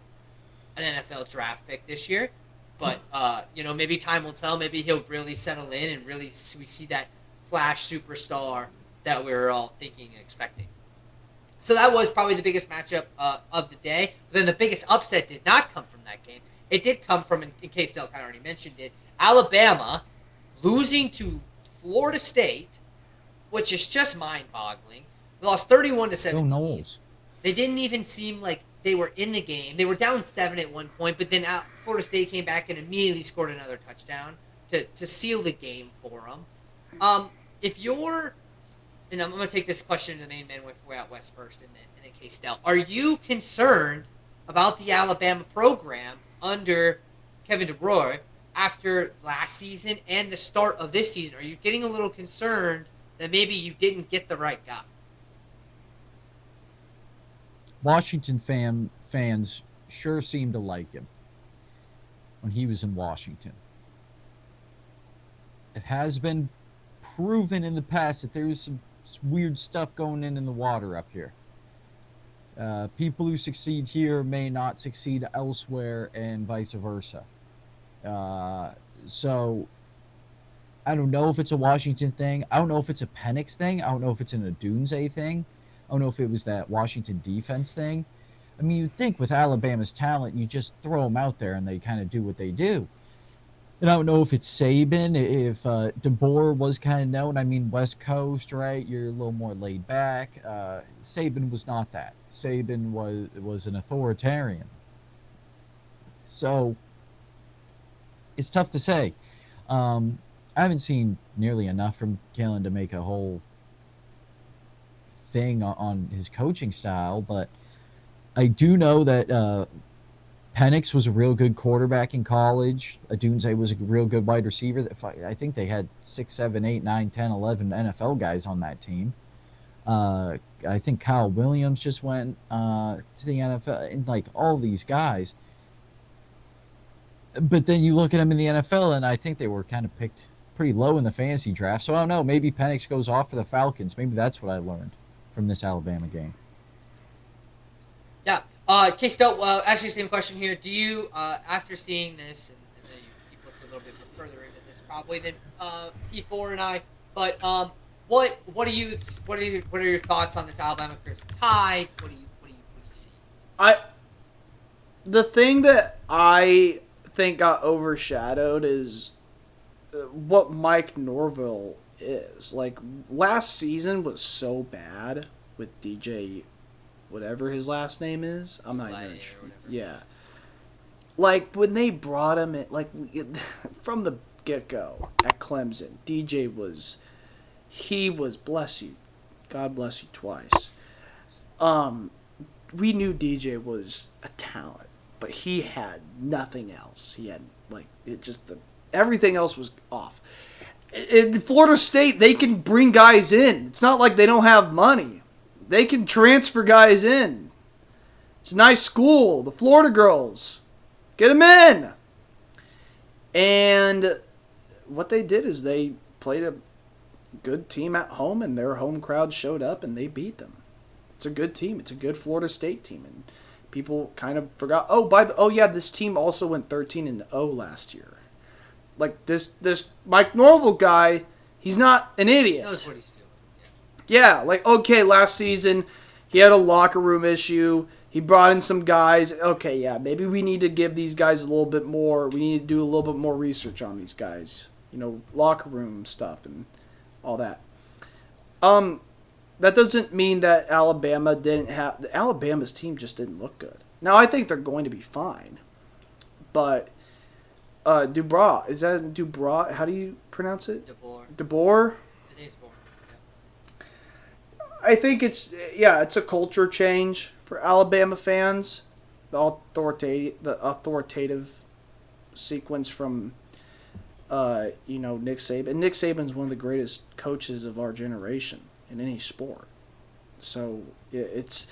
NFL draft pick this year. But, maybe time will tell. Maybe he'll really settle in and really we see that flash superstar that we were all thinking and expecting. So that was probably the biggest matchup of the day. But then the biggest upset did not come from that game. It did come from, in case Del kind of already mentioned it, Alabama losing to Florida State, which is just mind-boggling. They lost 31-17. Go Noles. They didn't even seem like they were in the game. They were down 7 at one point, but then Florida State came back and immediately scored another touchdown to seal the game for them. If you're, and I'm going to take this question to the main man way out west first, and then Case Del, are you concerned about the Alabama program under Kevin DeBoer after last season and the start of this season? Are you getting a little concerned that maybe you didn't get the right guy? Washington fans sure seemed to like him when he was in Washington. It has been proven in the past that there was some weird stuff going in the water up here. People who succeed here may not succeed elsewhere and vice versa. So I don't know if it's a Washington thing. I don't know if it's a Penix thing. I don't know if it's an Odunze thing. I don't know if it was that Washington defense thing. I mean, you'd think with Alabama's talent, you just throw them out there and they kind of do what they do. And I don't know if it's Saban, if DeBoer was kind of known. I mean, West Coast, right? You're a little more laid back. Saban was not that. Saban was an authoritarian. So it's tough to say. I haven't seen nearly enough from Kalen to make a whole thing on his coaching style, but I do know that Penix was a real good quarterback in college. Odunze was a real good wide receiver. I think they had 6, 7, 8, 9, 10, 11 NFL guys on that team. I think Kyle Williams just went to the NFL, and like all these guys. But then you look at them in the NFL, and I think they were kind of picked pretty low in the fantasy draft. So I don't know. Maybe Penix goes off for the Falcons. Maybe that's what I learned from this Alabama game. Yeah. K-Stel, actually, same question here. Do you, after seeing this, and you've looked a little bit further into this probably than P4 and I, but what are your thoughts on this Alabama Crimson Tide? What do you see? The thing that I think got overshadowed is what Mike Norville is. Like, last season was so bad with DJ, whatever his last name is. I'm not even sure. Yeah. Like, when they brought him in, like, from the get-go at Clemson, DJ was, bless you. God bless you twice. We knew DJ was a talent, but he had nothing else. He had, like, everything else was off. In Florida State, they can bring guys in. It's not like they don't have money. They can transfer guys in. It's a nice school. The Florida girls. Get them in. And what they did is they played a good team at home, and their home crowd showed up, and they beat them. It's a good team. It's a good Florida State team, and people kind of forgot. This team also went 13-0 last year. Like this Mike Norvell guy, he's not an idiot. He knows what he's doing. Yeah, like, okay, last season he had a locker room issue. He brought in some guys. Okay, yeah, maybe we need to give these guys a little bit more. We need to do a little bit more research on these guys. Locker room stuff and all that. That doesn't mean that Alabama's team just didn't look good. Now, I think they're going to be fine. But Dubois, is that Dubois? How do you pronounce it? DeBoer? It is born. I think it's a culture change for Alabama fans. The authoritative sequence from Nick Saban. Nick Saban's one of the greatest coaches of our generation in any sport. So it's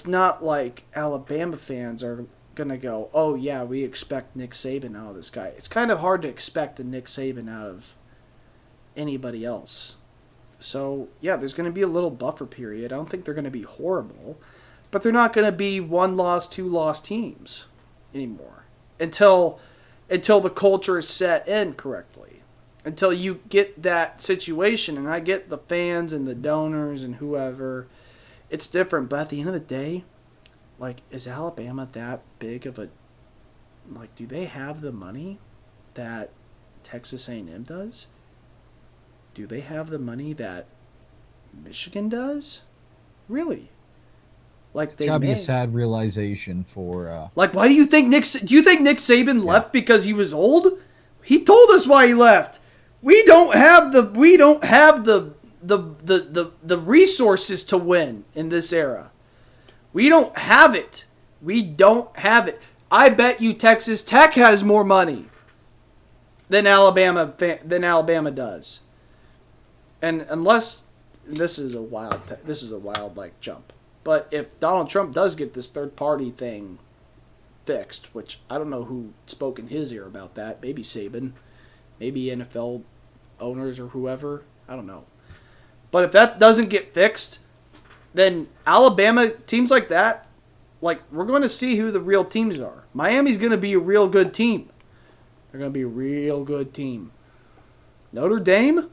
not like Alabama fans are gonna go, oh yeah, we expect Nick Saban out of this guy. It's kind of hard to expect a Nick Saban out of anybody else. So, yeah, there's going to be a little buffer period. I don't think they're going to be horrible, but they're not going to be 1-loss, 2-loss teams anymore until the culture is set in correctly. Until you get that situation, and I get the fans and the donors and whoever, it's different. But at the end of the day, like, is Alabama that big of a, like, do they have the money that Texas A&M does? Do they have the money that Michigan does? Really? Like It's gotta be a sad realization for. Like, why do you think Nick Saban left because he was old? He told us why he left. We don't have the resources to win in this era. We don't have it. I bet you Texas Tech has more money than Alabama does. And unless this is a wild like jump, but if Donald Trump does get this third party thing fixed, which I don't know who spoke in his ear about that, maybe Saban, maybe NFL owners or whoever, I don't know. But if that doesn't get fixed, then Alabama teams like that, like, we're going to see who the real teams are. Miami's going to be a real good team. They're going to be a real good team. Notre Dame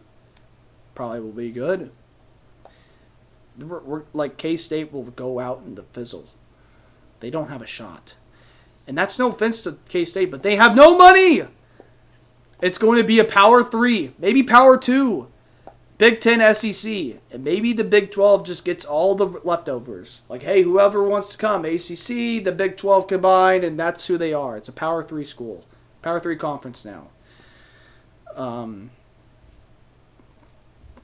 probably will be good. We're like, K-State will go out in the fizzle. They don't have a shot. And that's no offense to K-State, but they have no money. It's going to be a Power 3, maybe Power 2, Big 10 SEC, and maybe the Big 12 just gets all the leftovers. Like, hey, whoever wants to come, ACC, the Big 12 combined, and that's who they are. It's a Power 3 school. Power 3 conference now.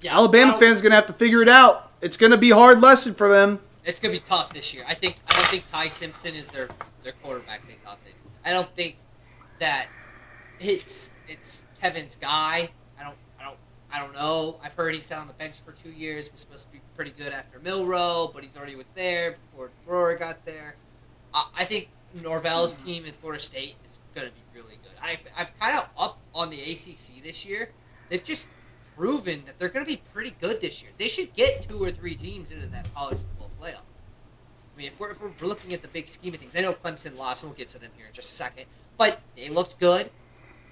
Yeah, Alabama fans are going to have to figure it out. It's going to be a hard lesson for them. It's going to be tough this year. I don't think Ty Simpson is their quarterback. They thought they. I don't think that it's Kevin's guy. I don't know. I've heard he sat on the bench for 2 years. Was supposed to be pretty good after Milroe, but he's already was there before Brewer got there. I think Norvell's team in Florida State is going to be really good. I've kind of up on the ACC this year. They've just proven that they're going to be pretty good this year. They should get 2 or 3 teams into that college football playoff. I mean, if we're looking at the big scheme of things, I know Clemson lost, and we'll get to them here in just a second, but they looked good.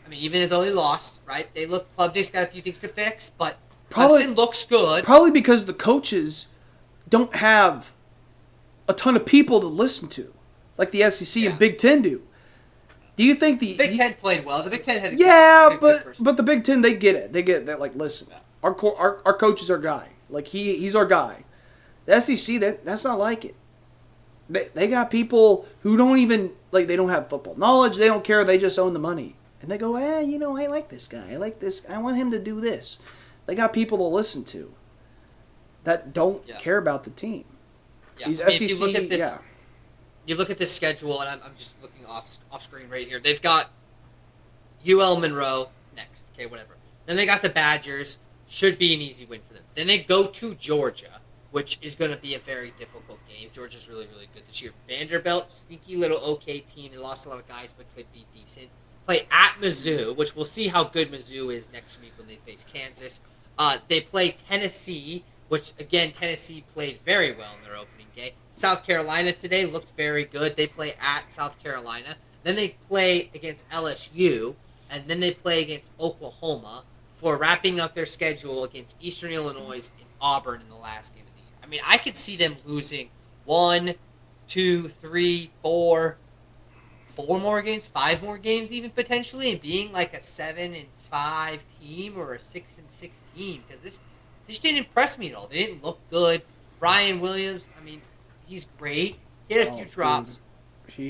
I mean, even though they lost, right? They look. Klubnik's got a few things to fix, but Clemson looks good. Probably because the coaches don't have a ton of people to listen to, like the SEC and Big Ten do. Do you think the Big Ten played well? The Big Ten had but the Big Ten, they get it. They get that. Like, listen, our coach is our guy. Like, he's our guy. The SEC, that's not like it. They got people who don't even, like, they don't have football knowledge. They don't care. They just own the money. And they go, I like this guy. I like this. I want him to do this. They got people to listen to that don't care about the team. Yeah. These I mean, SEC, if you look at this, you look at this schedule, and I'm just looking off screen right here. They've got UL Monroe next. Okay, whatever. Then they got the Badgers. Should be an easy win for them. Then they go to Georgia, which is going to be a very difficult game. Georgia's really, really good this year. Vanderbilt, sneaky little okay team. They lost a lot of guys, but could be decent. Play at Mizzou, which we'll see how good Mizzou is next week when they face Kansas. They play Tennessee, which, again, Tennessee played very well in their opening game. South Carolina today looked very good. They play at South Carolina. Then they play against LSU, and then they play against Oklahoma for wrapping up their schedule against Eastern Illinois and Auburn in the last game of the year. I mean, I could see them losing 1, 2, 3, 4 more games, 5 more games even potentially, and being like a 7-5 team or a 6-6 team, because this didn't impress me at all. They didn't look good. Brian Williams, I mean, he's great. He had a few drops,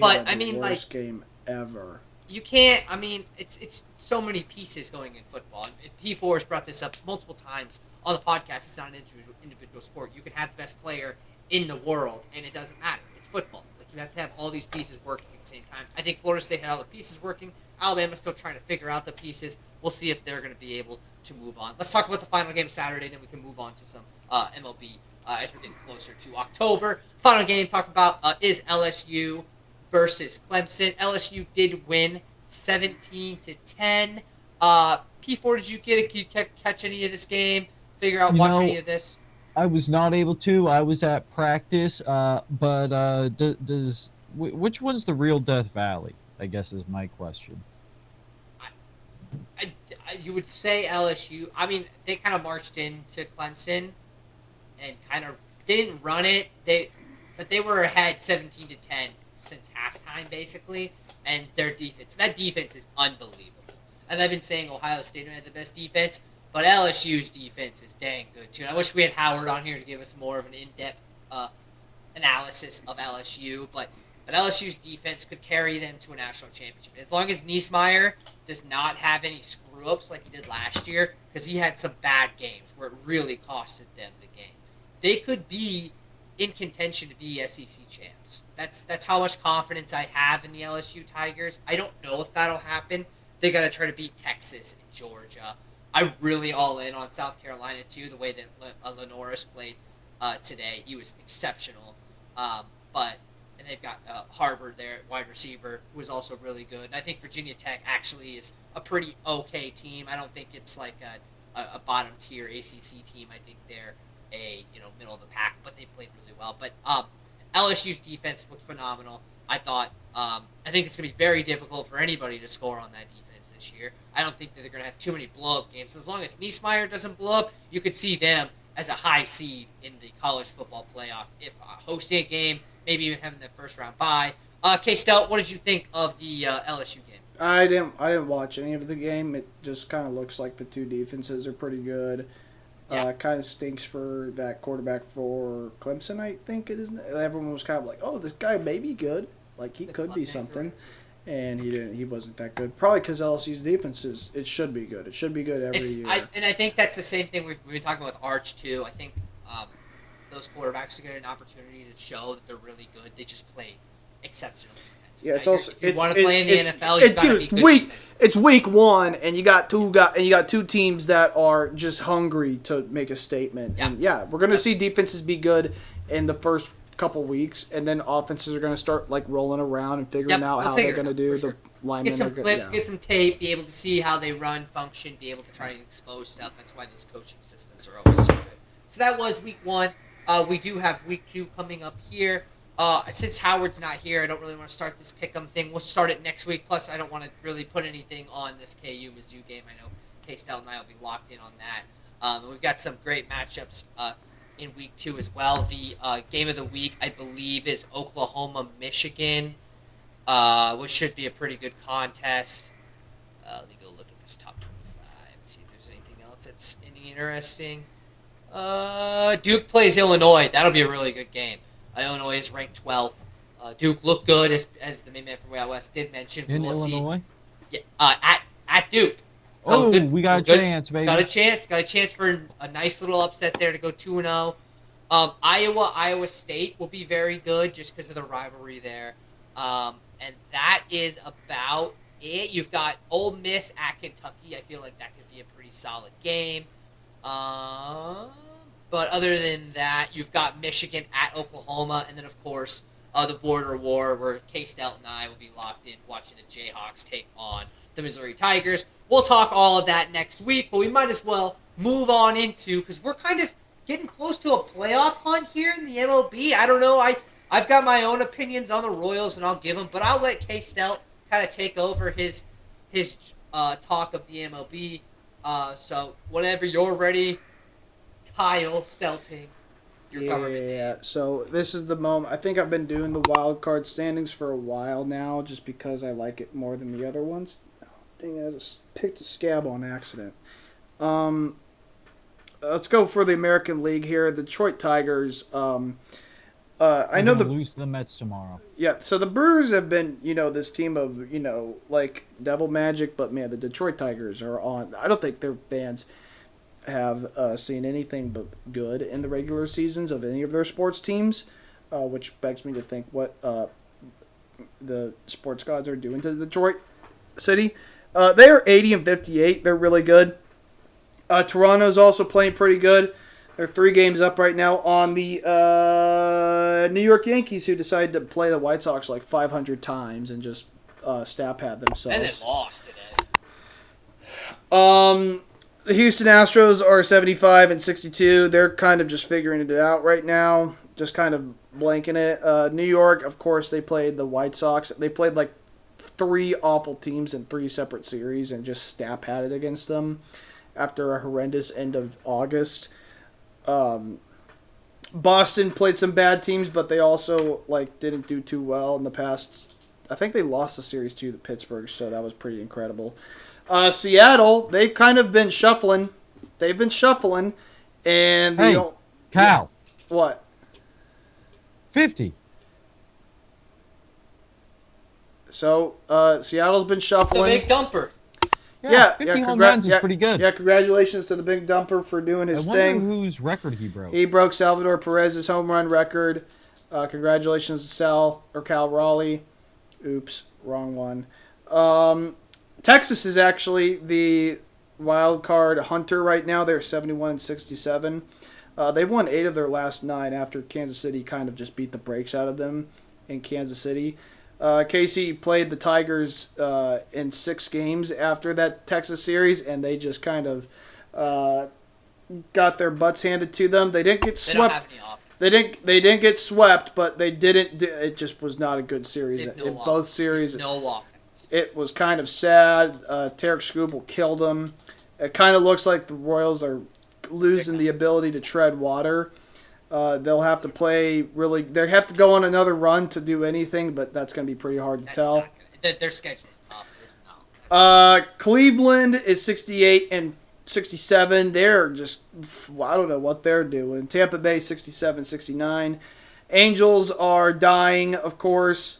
but I mean, like, worst game ever. You can't. I mean, it's so many pieces going in football. And P4 has brought this up multiple times on the podcast. It's not an individual sport. You can have the best player in the world, and it doesn't matter. It's football. Like, you have to have all these pieces working at the same time. I think Florida State had all the pieces working. Alabama's still trying to figure out the pieces. We'll see if they're going to be able to move on. Let's talk about the final game Saturday, then we can move on to some MLB as we're getting closer to October. Final game talk about is LSU versus Clemson. LSU did win 17-10. P4, did you catch any of this game? Figure out watch any of this? I was not able to. I was at practice. But which one's the real Death Valley? I guess is my question. You would say LSU. I mean, they kind of marched into Clemson and kind of didn't run it. But they were ahead 17-10 since halftime, basically. And their defense, that defense is unbelievable. And I've been saying Ohio State had the best defense, but LSU's defense is dang good too. And I wish we had Howard on here to give us more of an in-depth analysis of LSU, but LSU's defense could carry them to a national championship. As long as Niesmeyer does not have any screw-ups like he did last year, because he had some bad games where it really costed them the game. They could be in contention to be SEC champs. That's how much confidence I have in the LSU Tigers. I don't know if that'll happen. They got to try to beat Texas and Georgia. I'm really all in on South Carolina too. The way that Lenoris played today, he was exceptional. And they've got Harvard there, wide receiver, who is also really good. And I think Virginia Tech actually is a pretty okay team. I don't think it's like a bottom tier ACC team. I think they're a middle of the pack, but they played really well. But LSU's defense looked phenomenal. I think it's going to be very difficult for anybody to score on that defense this year. I don't think that they're going to have too many blow-up games. As long as Niesmeyer doesn't blow up, you could see them as a high seed in the college football playoff, if hosting a game, maybe even having the first round bye. K-Stout, what did you think of the LSU game? I didn't watch any of the game. It just kind of looks like the two defenses are pretty good. Yeah. Kind of stinks for that quarterback for Clemson, I think it is. Everyone was kind of like, oh, this guy may be good. Like, he could be something. And he wasn't that good. Probably because LSU's defense it should be good. It should be good every year. And I think that's the same thing we've been talking about with Arch, too. I think those quarterbacks get an opportunity to show that they're really good. They just play exceptional defense. Yeah, it's also if you want to play in the NFL, you've got to be good defenses. It's week one, and you got two teams that are just hungry to make a statement. Yeah. And we're gonna see defenses be good in the first couple weeks, and then offenses are gonna start like rolling around and figuring out how they're gonna do. Sure. The linemen get some clips, yeah. get some tape, be able to see how they run, function, be able to try and expose stuff. That's why these coaching systems are always so good. So that was week one. We do have week two coming up here. Since Howard's not here, I don't really want to start this pick'em thing. We'll start it next week. Plus, I don't want to really put anything on this KU Mizzou game. I know K-Stel and I will be locked in on that. And we've got some great matchups in week two as well. The game of the week, I believe, is Oklahoma-Michigan, which should be a pretty good contest. Let me go look at this top 25 and see if there's anything else that's any interesting. Duke plays Illinois. That'll be a really good game. Illinois is ranked 12th. Duke looked good, as the main man from Way Out West did mention. In Illinois? Yeah, at Duke. So we got a chance, baby. Got a chance for a nice little upset there to go 2-0. Iowa State will be very good just because of the rivalry there. And that is about it. You've got Ole Miss at Kentucky. I feel like that could be a pretty solid game. But other than that, you've got Michigan at Oklahoma, and then, of course, the border war where K-Stout and I will be locked in watching the Jayhawks take on the Missouri Tigers. We'll talk all of that next week, but we might as well move on into, because we're kind of getting close to a playoff hunt here in the MLB. I don't know. I've got my own opinions on the Royals, and I'll give them, but I'll let K Stout kind of take over his talk of the MLB. So whenever you're ready, Kyle Stelting, your government name. Yeah, so this is the moment. I think I've been doing the wild card standings for a while now, just because I like it more than the other ones. Oh, dang it, I just picked a scab on accident. Let's go for the American League here. The Detroit Tigers. I know lose to the Mets tomorrow. Yeah, so the Brewers have been, this team of, like Devil Magic, but man, the Detroit Tigers are on. I don't think their fans have seen anything but good in the regular seasons of any of their sports teams, which begs me to think what the sports gods are doing to Detroit City. They are 80-58. They're really good. Toronto's also playing pretty good. They're 3 games up right now on the New York Yankees, who decided to play the White Sox like 500 times and just stat pad themselves. And they lost today. The Houston Astros are 75-62. They're kind of just figuring it out right now, just kind of blanking it. New York, of course, they played the White Sox. They played like 3 awful teams in 3 separate series and just stat padded against them after a horrendous end of August. Boston played some bad teams, but they also didn't do too well in the past. I think they lost the series to the Pittsburgh, so that was pretty incredible. Seattle, they've kind of been shuffling. And Hey, Cal. Yeah. What? 50. So Seattle's been The shuffling. big dumper. Yeah, 50 home runs is pretty good. Yeah, congratulations to the Big Dumper for doing his I wonder thing. whose record he broke. He broke Salvador Perez's home run record. Congratulations to Cal Raleigh. Oops, wrong one. Texas is actually the wild card hunter right now. They're 71-67. They've won 8 of their last 9 after Kansas City kind of just beat the brakes out of them in Kansas City. Casey played the Tigers in 6 games after that Texas series, and they just kind of got their butts handed to them. They didn't get They don't have swept. any offense. They didn't get swept, but they didn't. It just was not a good series. They have no In offense. both series, No offense. it was kind of sad. Tarek Skubal killed them. It kind of looks like the Royals are losing the ability to tread water. They'll have to play really. They have to go on another run to do anything, but that's going to be pretty hard to That's tell. not good. Their schedule is tough. There's no. Cleveland is 68-67. They're just, I don't know what they're doing. Tampa Bay 67-69. Angels are dying, of course.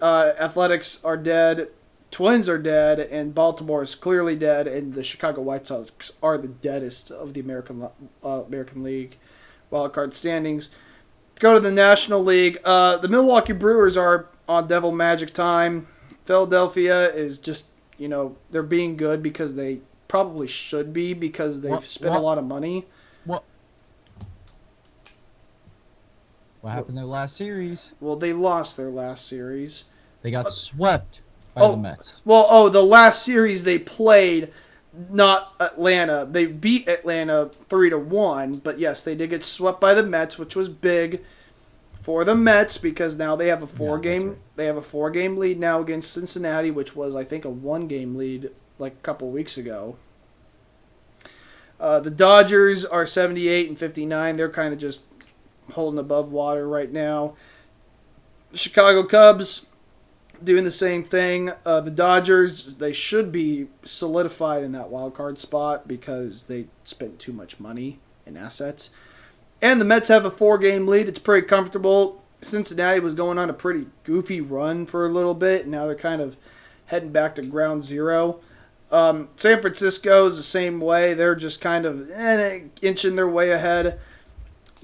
Athletics are dead. Twins are dead, and Baltimore is clearly dead, and the Chicago White Sox are the deadest of the American League wildcard standings. Go to the National League. The Milwaukee Brewers are on Devil Magic time. Philadelphia is just, they're being good because they probably should be because they've spent a lot of money. What happened their last series? Well, they lost their last series. They got swept by the Mets. Well, the last series they played, not Atlanta. They beat Atlanta 3-1, but yes, they did get swept by the Mets, which was big for the Mets because now they have a 4-game they have a 4-game lead now against Cincinnati, which was I think a 1-game lead like a couple weeks ago. The Dodgers are 78-59. They're kind of just holding above water right now. The Chicago Cubs doing the same thing. The Dodgers, they should be solidified in that wild card spot because they spent too much money in assets. And the Mets have a 4-game lead. It's pretty comfortable. Cincinnati was going on a pretty goofy run for a little bit, and now they're kind of heading back to ground zero. San Francisco is the same way. They're just kind of inching their way ahead.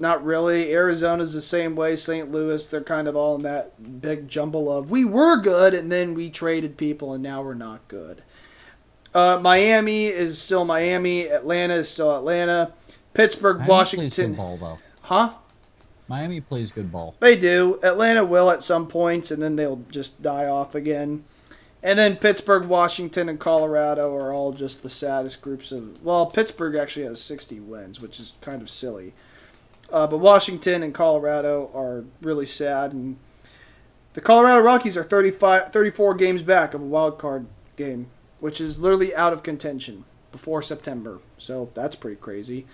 Not really. Arizona's the same way. St. Louis, they're kind of all in that big jumble of we were good and then we traded people and now we're not good. Miami is still Miami. Atlanta is still Atlanta. Pittsburgh, Miami Washington. plays good ball, though. Huh? Miami plays good ball. They do. Atlanta will at some points and then they'll just die off again. And then Pittsburgh, Washington, and Colorado are all just the saddest groups of... Well, Pittsburgh actually has 60 wins, which is kind of silly. But Washington and Colorado are really sad, and the Colorado Rockies are 34 games back of a wild card game, which is literally out of contention before September. So that's pretty crazy.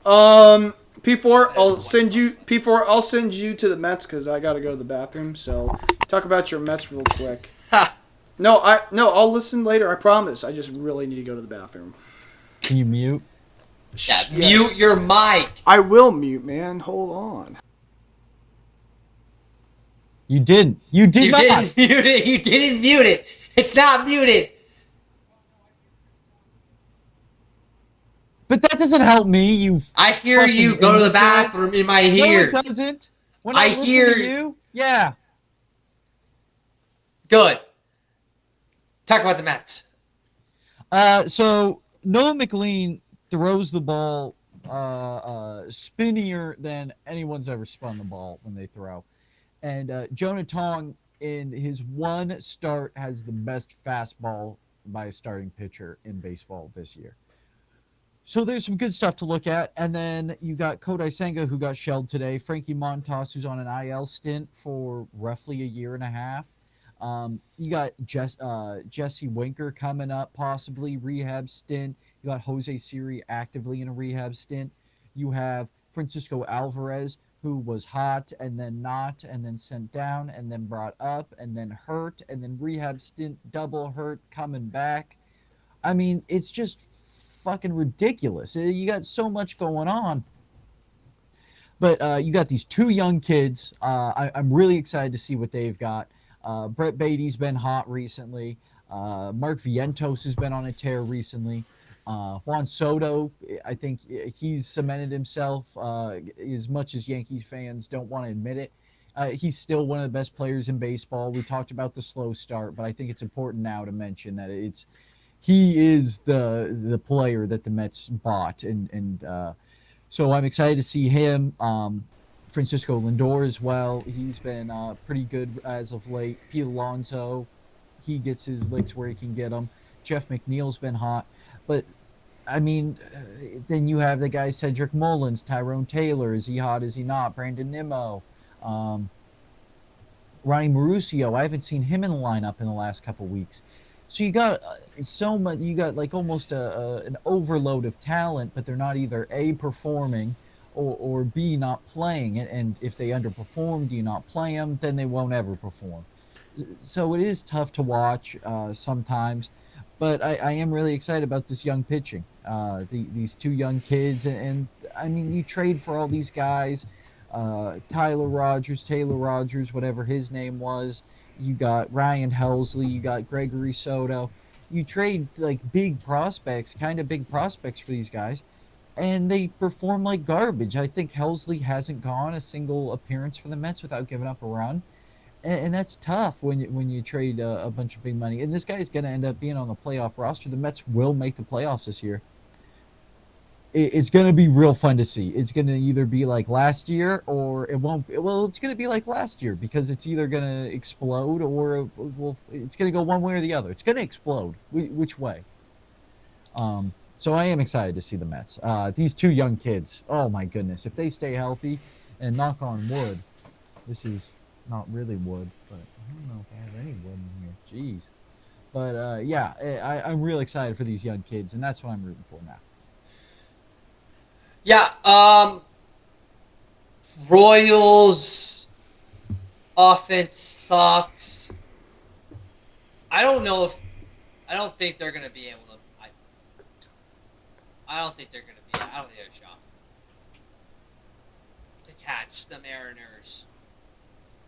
P4, I'll send you to the Mets because I gotta go to the bathroom. So talk about your Mets real quick. No, I'll listen later. I promise. I just really need to go to the bathroom. Can you mute? Yeah, mute your mic. I will mute, man. Hold on. You didn't. You did You not. didn't mute it. You didn't mute it. It's not muted. But that doesn't help me. You. I hear fucking you go to the imbecile. bathroom in my ears. No, it doesn't. When I listen hear to you. Yeah. Good. Talk about the Mets. So Noah McLean throws the ball spinnier than anyone's ever spun the ball when they throw. And Jonah Tong, in his one start, has the best fastball by a starting pitcher in baseball this year. So there's some good stuff to look at. And then you got Kodai Senga, who got shelled today. Frankie Montas, who's on an IL stint for roughly a year and a half. You got Jesse Winker coming up, possibly rehab stint. You got Jose Siri actively in a rehab stint. You have Francisco Alvarez, who was hot and then not, and then sent down, and then brought up, and then hurt, and then rehab stint, double hurt, coming back. I mean, it's just fucking ridiculous. You got so much going on. But you got these two young kids. I'm really excited to see what they've got. Brett Beatty's been hot recently. Mark Vientos has been on a tear recently. Juan Soto, I think he's cemented himself as much as Yankees fans don't want to admit it. He's still one of the best players in baseball. We talked about the slow start, but I think it's important now to mention that he is the player that the Mets bought. And so I'm excited to see him. Francisco Lindor as well. He's been pretty good as of late. Pete Alonso, he gets his licks where he can get them. Jeff McNeil's been hot. But, I mean, then you have the guys Cedric Mullins, Tyrone Taylor. Is he hot? Is he not? Brandon Nimmo. Ronnie Mauricio. I haven't seen him in the lineup in the last couple weeks. So you got so much. You got like almost an overload of talent, but they're not either A, performing, or B, not playing. And if they underperform, do you not play them? Then they won't ever perform. So it is tough to watch sometimes. But I am really excited about this young pitching. These two young kids. And I mean, you trade for all these guys. Taylor Rogers, whatever his name was. You got Ryan Helsley. You got Gregory Soto. You trade like big prospects for these guys. And they perform like garbage. I think Helsley hasn't gone a single appearance for the Mets without giving up a run. And that's tough when you trade a bunch of big money. And this guy's going to end up being on the playoff roster. The Mets will make the playoffs this year. It's going to be real fun to see. It's going to either be like last year or it won't. Well, it's going to be like last year because it's either going to explode or it's going to go one way or the other. It's going to explode. Which way? So I am excited to see the Mets. These two young kids, oh my goodness. If they stay healthy, and knock on wood, this is not really wood, but I don't know if I have any wood in here. Jeez. But yeah, I'm real excited for these young kids, and that's what I'm rooting for now. Yeah, Royals offense sucks. I don't think they're going to be able to. I don't think they're going to be. I don't think they're a shot to catch the Mariners.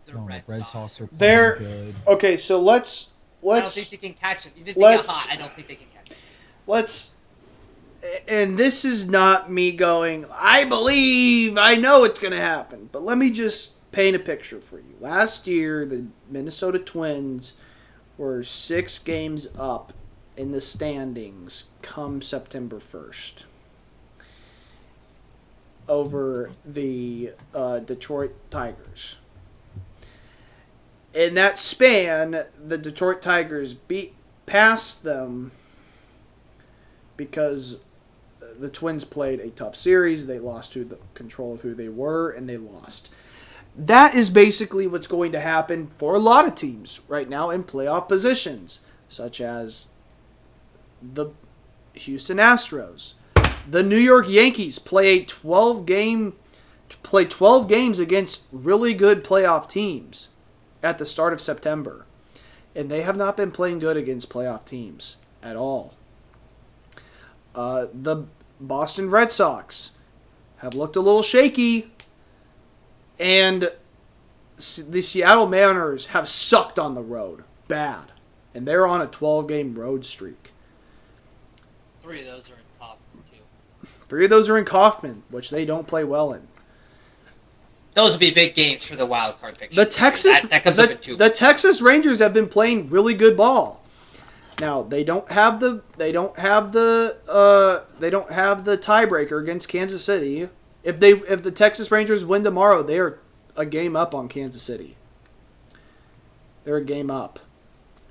The Red Sox are playing They're good. okay. So let's. I don't think they can catch them. Even if they get hot, I don't think they can catch them. Let's. And this is not me going, I know it's going to happen. But let me just paint a picture for you. Last year, the Minnesota Twins were 6 games up in the standings come September 1st over the Detroit Tigers. In that span, the Detroit Tigers passed them because the Twins played a tough series. They lost to the control of who they were, and they lost. That is basically what's going to happen for a lot of teams right now in playoff positions, such as the Houston Astros. The New York Yankees play 12 games against really good playoff teams at the start of September. And they have not been playing good against playoff teams at all. The Boston Red Sox have looked a little shaky. And the Seattle Mariners have sucked on the road. Bad. And they're on a 12-game road streak. 3 of those are in Kaufman, too. 3 of those are in Kaufman, which they don't play well in. Those would be big games for the wild card picture. The Texas, that comes up in 2 the weeks. Texas Rangers have been playing really good ball. Now they don't have the tiebreaker against Kansas City. If the Texas Rangers win tomorrow, they are a game up on Kansas City. They're a game up,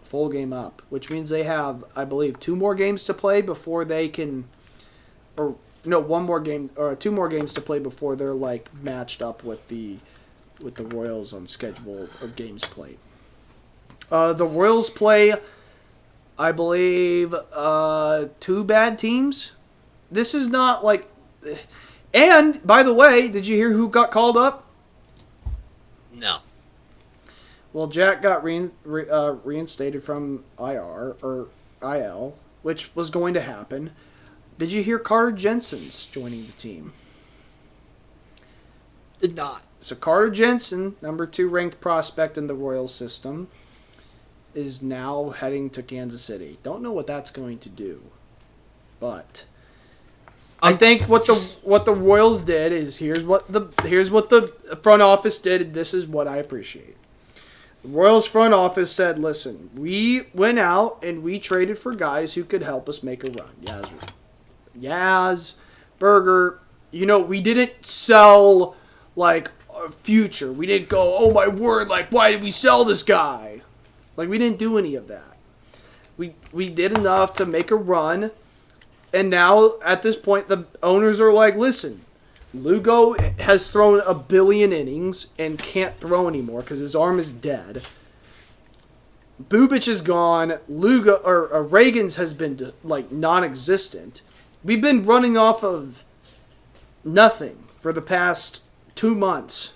full game up, which means they have, I believe, 2 more games to play before they can, or no, 1 more game or 2 more games to play before they're like matched up with the Royals on schedule of games played. The Royals play, I believe, 2 bad teams. This is not like. And by the way, did you hear who got called up? No. Well, Jack got reinstated from IR or IL, which was going to happen. Did you hear Carter Jensen's joining the team? Did not. So Carter Jensen, number 2 ranked prospect in the Royals system, is now heading to Kansas City. Don't know what that's going to do, but I think what the Royals did is here's what the front office did, and this is what I appreciate. The Royals front office said, "Listen, we went out and we traded for guys who could help us make a run. Yaz, Berger. You know, we didn't sell like a future. We didn't go, oh my word, like why did we sell this guy? Like we didn't do any of that. We did enough to make a run." And now, at this point, the owners are like, listen, Lugo has thrown 1 billion innings and can't throw anymore because his arm is dead. Bubic is gone. Reagan's has been, like, non-existent. We've been running off of nothing for the past 2 months.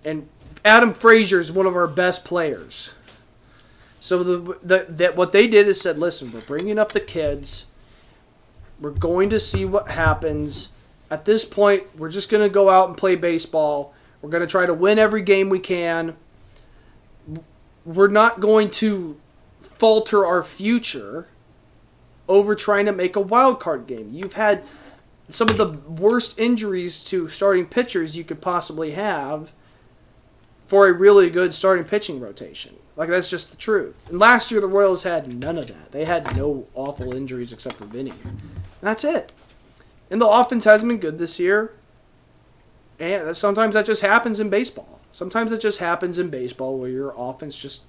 And Adam Frazier is one of our best players. So what they did is said, listen, we're bringing up the kids. We're going to see what happens. At this point, we're just going to go out and play baseball. We're going to try to win every game we can. We're not going to falter our future over trying to make a wild card game. You've had some of the worst injuries to starting pitchers you could possibly have for a really good starting pitching rotation. Like, that's just the truth. And last year, the Royals had none of that. They had no awful injuries except for Vinny. That's it. And the offense hasn't been good this year. And sometimes that just happens in baseball. Sometimes it just happens in baseball where your offense just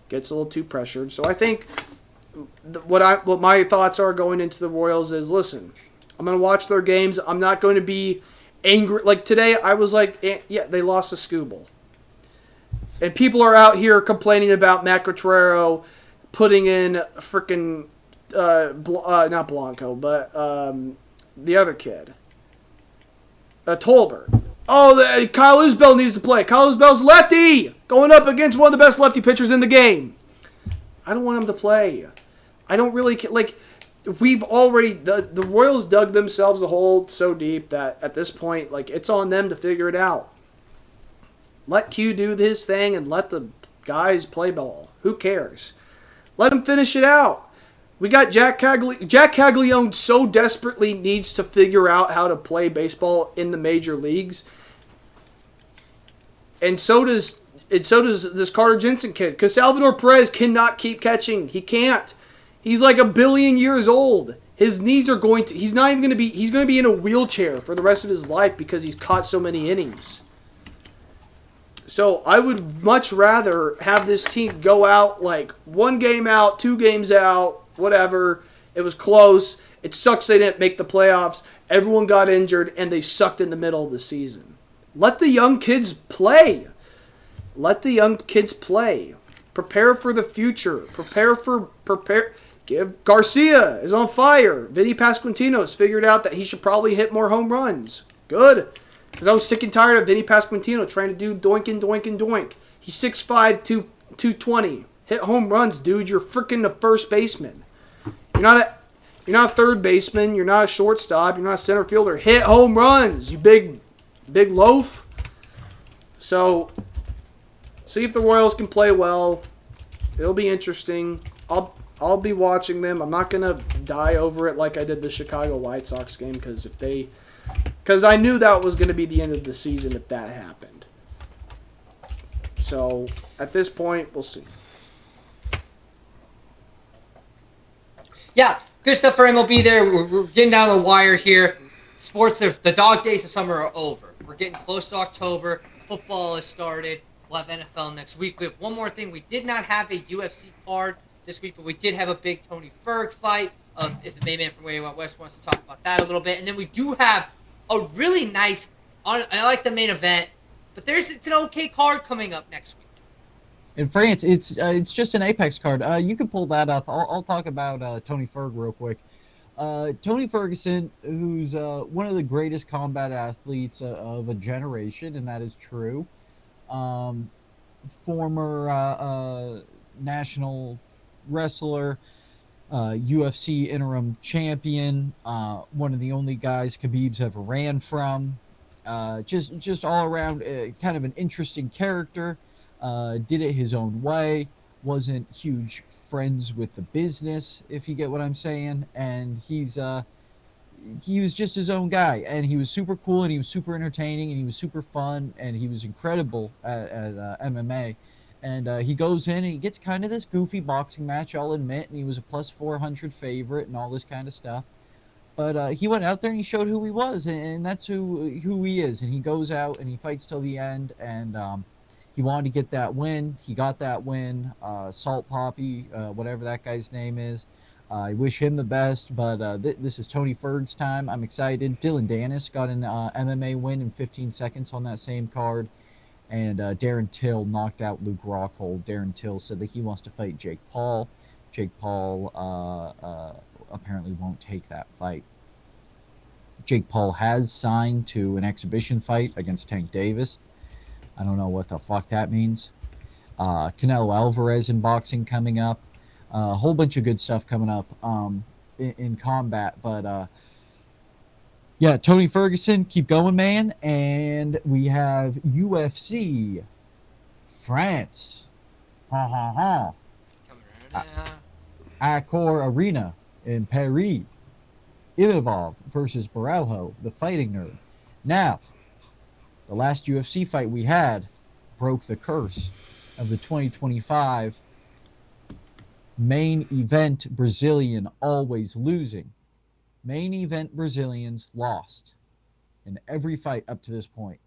gets a little too pressured. So I think what my thoughts are going into the Royals is, listen, I'm going to watch their games. I'm not going to be angry. Like today, I was like, yeah, they lost to Skubal. And people are out here complaining about Matt Quatrero putting in freaking, not Blanco, but the other kid. Tolbert. Oh, Kyle Uzbel needs to play. Kyle Uzbel's lefty! Going up against one of the best lefty pitchers in the game. I don't want him to play. I don't really... Like, we've already... The Royals dug themselves a hole so deep that at this point, like, it's on them to figure it out. Let Q do his thing and let the guys play ball. Who cares? Let him finish it out. We got Jack Caglione. Jack Caglione so desperately needs to figure out how to play baseball in the major leagues. And so does this Carter Jensen kid. Because Salvador Perez cannot keep catching. He can't. He's like 1 billion years old. His knees are going to... He's not even going to be... He's going to be in a wheelchair for the rest of his life because he's caught so many innings. So I would much rather have this team go out like 1 game out, 2 games out, whatever. It was close. It sucks they didn't make the playoffs. Everyone got injured, and they sucked in the middle of the season. Let the young kids play. Let the young kids play. Prepare for the future. Prepare. Give Garcia is on fire. Vinny Pasquantino has figured out that he should probably hit more home runs. Good. Because I was sick and tired of Vinny Pasquantino trying to do doink and doink and doink. He's 6'5", 220. Hit home runs, dude. You're freaking the first baseman. You're not a third baseman. You're not a shortstop. You're not a center fielder. Hit home runs, you big loaf. So, see if the Royals can play well. It'll be interesting. I'll be watching them. I'm not gonna die over it like I did the Chicago White Sox game because I knew that was gonna be the end of the season if that happened. So at this point, we'll see. Yeah, good stuff for MLB there. We're getting down the wire here. Sports, the dog days of summer are over. We're getting close to October. Football has started. We'll have NFL next week. We have one more thing. We did not have a UFC card this week, but we did have a big Tony Ferg fight. If the main man from Way Out West wants to talk about that a little bit. And then we do have a really nice, I like the main event, but it's an okay card coming up next week. In France, it's just an Apex card. You can pull that up. I'll talk about Tony Ferg real quick. Tony Ferguson, who's one of the greatest combat athletes of a generation, and that is true. Former national wrestler, UFC interim champion, one of the only guys Khabib's ever ran from. Just all around kind of an interesting character. Did it his own way. Wasn't huge friends with the business, if you get what I'm saying. And he was just his own guy, and he was super cool, and he was super entertaining, and he was super fun, and he was incredible at MMA. And he goes in and he gets kind of this goofy boxing match, I'll admit, and he was a plus 400 favorite and all this kind of stuff. But he went out there and he showed who he was, and that's who he is. And he goes out and he fights till the end, and he wanted to get that win. He got that win. Salt Poppy, whatever that guy's name is. I wish him the best, but this is Tony Ferg's time. I'm excited. Dylan Dennis got an MMA win in 15 seconds on that same card. And Darren Till knocked out Luke Rockhold. Darren Till said that he wants to fight Jake Paul. Jake Paul apparently won't take that fight. Jake Paul has signed to an exhibition fight against Tank Davis. I don't know what the fuck that means. Canelo Alvarez in boxing coming up. A whole bunch of good stuff coming up in combat. But yeah, Tony Ferguson, keep going, man. And we have UFC France. Coming right now. Accor Arena in Paris. Imavov versus Baraujo, the fighting nerd. Now, the last UFC fight we had broke the curse of the 2025 main event Brazilian always losing. Main event Brazilians lost in every fight up to this point.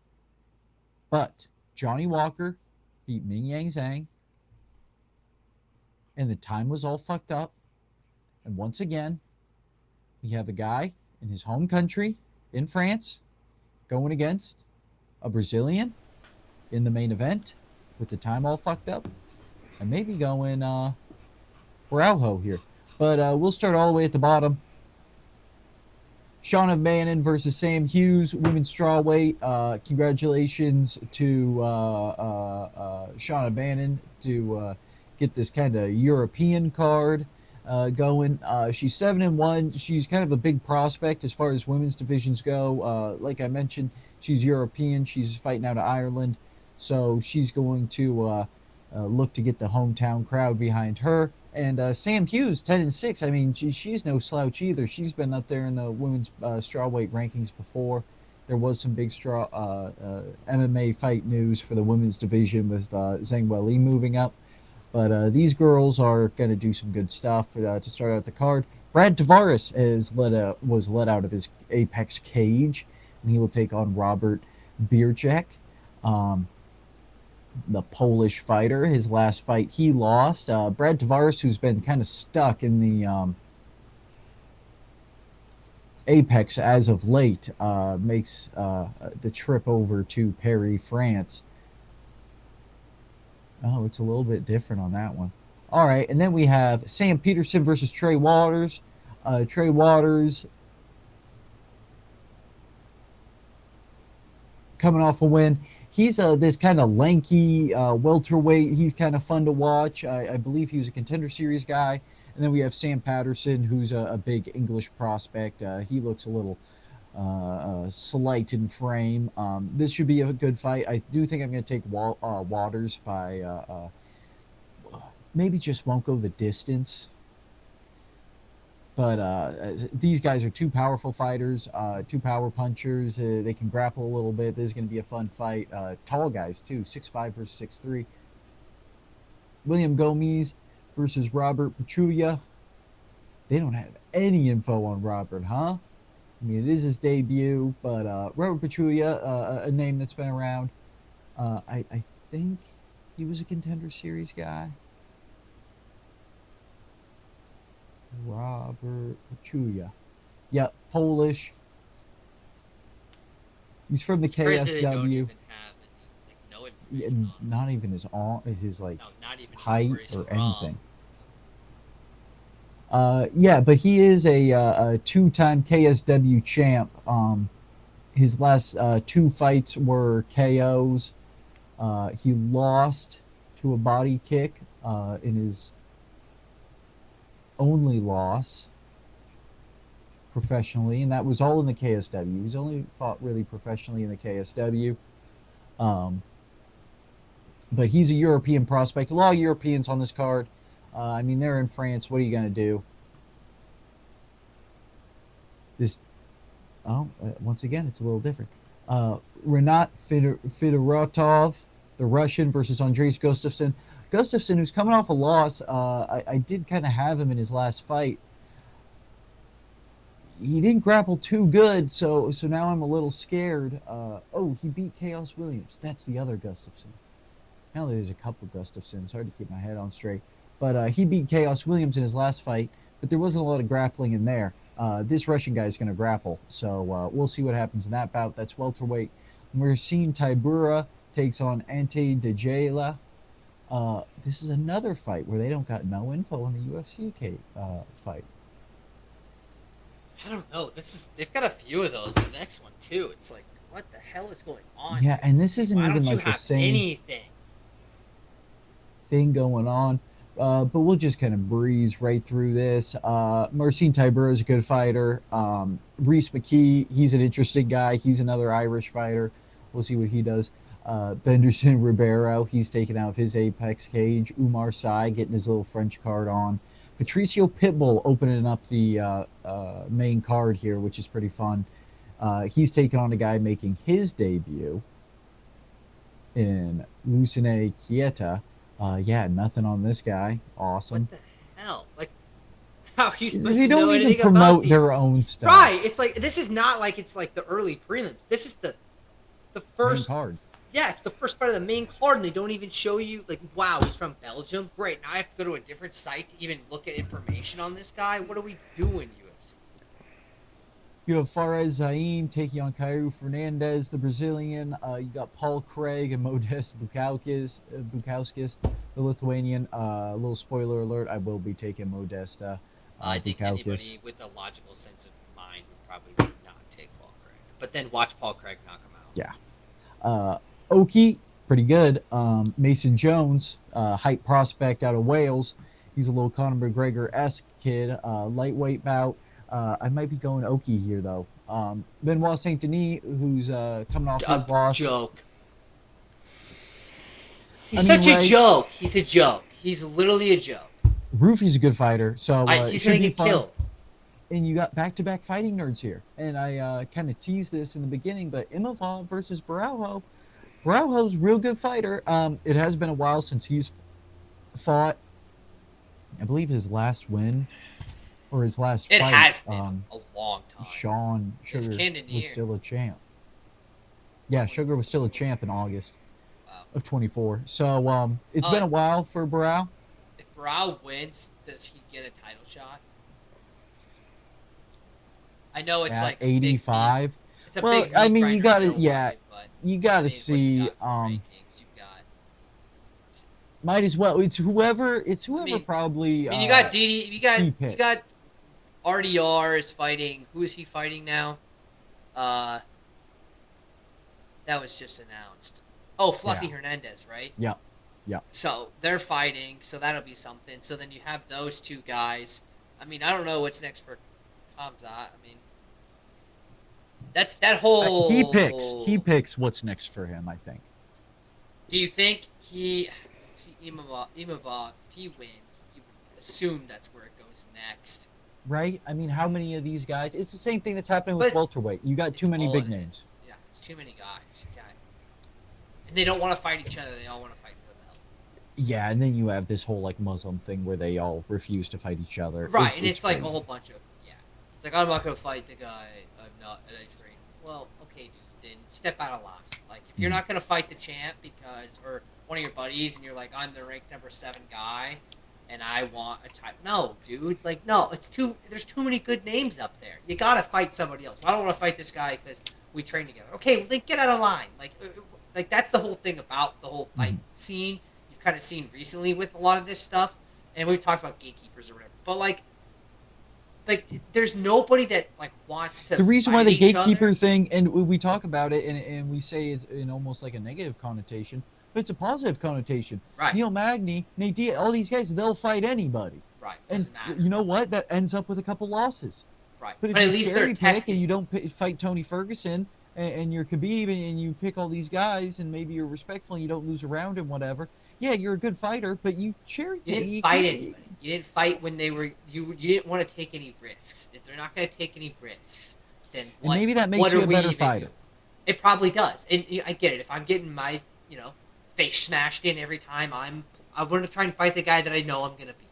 But Johnny Walker beat Ming Yang Zhang, and the time was all fucked up. And once again, we have a guy in his home country, in France, going against a Brazilian in the main event with the time all fucked up, and maybe going Araujo here. But we'll start all the way at the bottom. Shauna Bannon versus Sam Hughes, women's strawweight. Congratulations to Shauna Bannon to get this kind of European card going. She's 7-1. She's kind of a big prospect as far as women's divisions go. Like I mentioned, she's European. She's fighting out of Ireland, so she's going to look to get the hometown crowd behind her. And Sam Hughes, 10-6. I mean, she's no slouch either. She's been up there in the women's strawweight rankings before. There was some big MMA fight news for the women's division with Zhang Weili moving up. But these girls are going to do some good stuff to start out the card. Brad Tavares was let out of his Apex cage, and he will take on Robert Bierczek. The Polish fighter. His last fight he lost. Brad Tavares, who's been kind of stuck in the Apex as of late, makes the trip over to Paris, France. Oh, it's a little bit different on that one. All right, and then we have Sam Peterson versus Trey Waters. Trey Waters coming off a win. He's this kind of lanky welterweight. He's kind of fun to watch. I believe he was a Contender Series guy. And then we have Sam Patterson, who's a big English prospect. He looks a little slight in frame. This should be a good fight. I do think I'm going to take Waters by maybe just won't go the distance. But these guys are two powerful fighters, two power punchers. They can grapple a little bit. This is going to be a fun fight. Tall guys, too, 6'5 versus 6'3. William Gomez versus Robert Pachulia. They don't have any info on Robert, huh? I mean, it is his debut, but Robert Pachulia, a name that's been around. I think he was a Contender Series guy. Robert Pachulia. Yep, Polish. He's from the It's crazy they don't KSW. even have any, no Yeah, information on not even his him. No, not even height where he's or from. anything. Yeah, but he is a two-time KSW champ. His last two fights were KOs. He lost to a body kick in his only loss professionally, and that was all in the KSW. He's only fought really professionally in the KSW. But he's a European prospect. A lot of Europeans on this card. I mean, they're in France. What are you going to do? Once again, it's a little different. Renat Fedorotov, the Russian, versus Andreas Gustafsson. Gustafsson, who's coming off a loss, I did kind of have him in his last fight. He didn't grapple too good, so now I'm a little scared. He beat Chaos Williams. That's the other Gustafsson. Now there's a couple Gustafssons. Hard to keep my head on straight. But he beat Chaos Williams in his last fight, but there wasn't a lot of grappling in there. This Russian guy is going to grapple, so we'll see what happens in that bout. That's welterweight. Mercin Tybura takes on Ante Dejela. This is another fight where they don't got no info on the UFC fight. I don't know. They've got a few of those. The next one too. It's like, what the hell is going on? Yeah, and this isn't Why even don't you like the have same anything? thing going on. But we'll just kind of breeze right through this. Marcin Tybura is a good fighter. Reese McKee, he's an interesting guy. He's another Irish fighter. We'll see what he does. Benderson Ribeiro, he's taken out of his Apex cage. Umar Sy getting his little French card on. Patricio Pitbull opening up the main card here, which is pretty fun. He's taking on a guy making his debut in Lucene Chieta. Yeah, nothing on this guy. Awesome. What the hell? Like, how are you supposed They to know don't even anything about promote these? their own stuff. Right. It's like this is not like it's like the early prelims. This is the Main first. card. Yeah, it's the first part of the main card, and they don't even show you like, wow, he's from Belgium. Great. Now I have to go to a different site to even look at information on this guy. What are we doing, UFC? You have Fares Zaim taking on Caio Fernandez, the Brazilian. You got Paul Craig and Modest Bukauskas, the Lithuanian. Little spoiler alert: I will be taking Modesta. I think Bukauskas. anybody with a logical sense of mind would probably not take Paul Craig. But then watch Paul Craig knock him out. Yeah. Oki, pretty good. Mason Jones, hype prospect out of Wales. He's a little Conor McGregor-esque kid. Lightweight bout. I might be going Oki here, though. Benoit Saint Denis, who's coming off his loss. Joke. He's such a joke. He's a joke. He's literally a joke. Roofy's a good fighter, so He's gonna get killed. And you got back-to-back fighting nerds here. And I kind of teased this in the beginning, but Imavov versus Baraujo. Baraujo's a real good fighter. It has been a while since he's fought. I believe his last win or his last It fight. has been a long time. Sean It's Sugar Cannonier. was still a champ. Yeah, Sugar was still a champ in August of 24. So it's been a while for Barao. If Barao wins, does he get a title shot? I know it's at like a big meat. 85. It's a Well, big I meat mean, grinder you gotta, in Joe yeah, Biden, but you I gotta mean, what do you see. got for rankings? You've got. Might as well. It's whoever. It's I whoever mean, probably. you got DD. He You got picks. RDR is fighting. Who is he fighting now? Uh, that was just announced. Oh, Fluffy Yeah. Hernandez, right? Yeah. Yeah. So they're fighting. So that'll be something. So then you have those two guys. I mean, I don't know what's next for Kamzat. I mean, that's that He picks. He whole. picks what's next for him. I think. Do you think he? See, Imavov, if he wins, you would assume that's where it goes next. Right. I mean, how many of these guys? It's the same thing that's happening But with it's- welterweight. You got too It's many all big it names. is. Yeah, it's too many guys. Yeah. And they don't want to fight each other. They all want to fight for the belt. Yeah, and then you have this whole like Muslim thing where they all refuse to fight each other. Right, and it's like a crazy. whole bunch of It's like I'm not gonna fight the guy I'm not and I train. Well, okay, dude, then step out of line. Like if you're Mhm. not gonna fight the champ because or one of your buddies and you're like I'm the ranked number 7 guy and I want a type. No, dude, like no, it's too. There's too many good names up there. You gotta fight somebody else. I don't want to fight this guy because we train together. Okay, well, then get out of line. Like that's the whole thing about the whole fight scene. You've kind of seen recently with a lot of this stuff, and we've talked about gatekeepers or whatever. But like there's nobody that like wants to. The reason why fight the each gatekeeper other. thing, and we talk about it, and we say it's in almost like a negative connotation, but it's a positive connotation. Right. Neil Magny, Nate Diaz, all these guys, they'll fight anybody. Right, And doesn't matter. you know what? That ends up with a couple losses. Right, But if at you least cherry they're pick testing. and you don't fight Tony Ferguson and you're Khabib and you pick all these guys and maybe you're respectful and you don't lose around and whatever, yeah, you're a good fighter, but you cherry You pick. didn't fight anybody. You didn't fight when they were. You didn't want to take any risks. If they're not going to take any risks, then And what? maybe that makes what you are a we better even fighter. doing? It probably does, and I get it. If I'm getting my face smashed in every time, I want to try and fight the guy that I know I'm going to beat.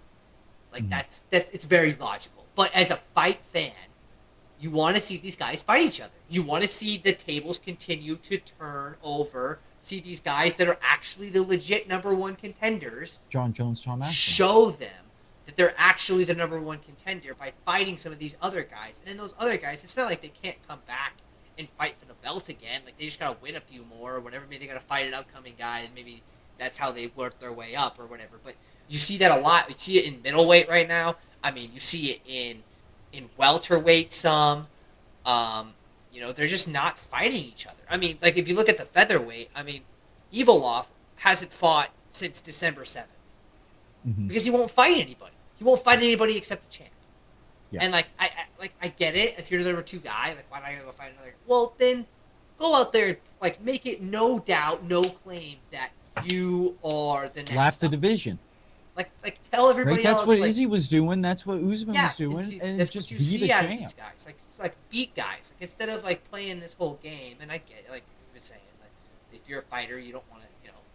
Like Mhm. that's it's very logical. But as a fight fan, you want to see these guys fight each other. You want to see the tables continue to turn over. See these guys that are actually the legit number 1 contenders John Jones, Tom Aspin. show them that they're actually the number 1 contender by fighting some of these other guys. And then those other guys, it's not like they can't come back and fight for the belt again. Like they just gotta win a few more or whatever. Maybe they gotta fight an upcoming guy, and maybe that's how they work their way up or whatever. But you see that a lot. You see it in middleweight right now. I mean, you see it in welterweight some. They're just not fighting each other. I mean, like if you look at the featherweight, I mean, Evolov hasn't fought since December 7th Mhm. because he won't fight anybody. He won't fight anybody except the champ. Yeah. And I get it. If you're the number 2 guy, like why not go fight another? Well, then go out there, like make it no doubt, no claim that you are the next. Lap the up. division. Like tell everybody Right? That's else. what like, Izzy was doing. That's what Usman yeah, was doing. And that's just what you be see the out of champ. these guys. Like it's like beat guys. Like instead of like playing this whole game, and I get it, like you were saying, like if you're a fighter, you don't want to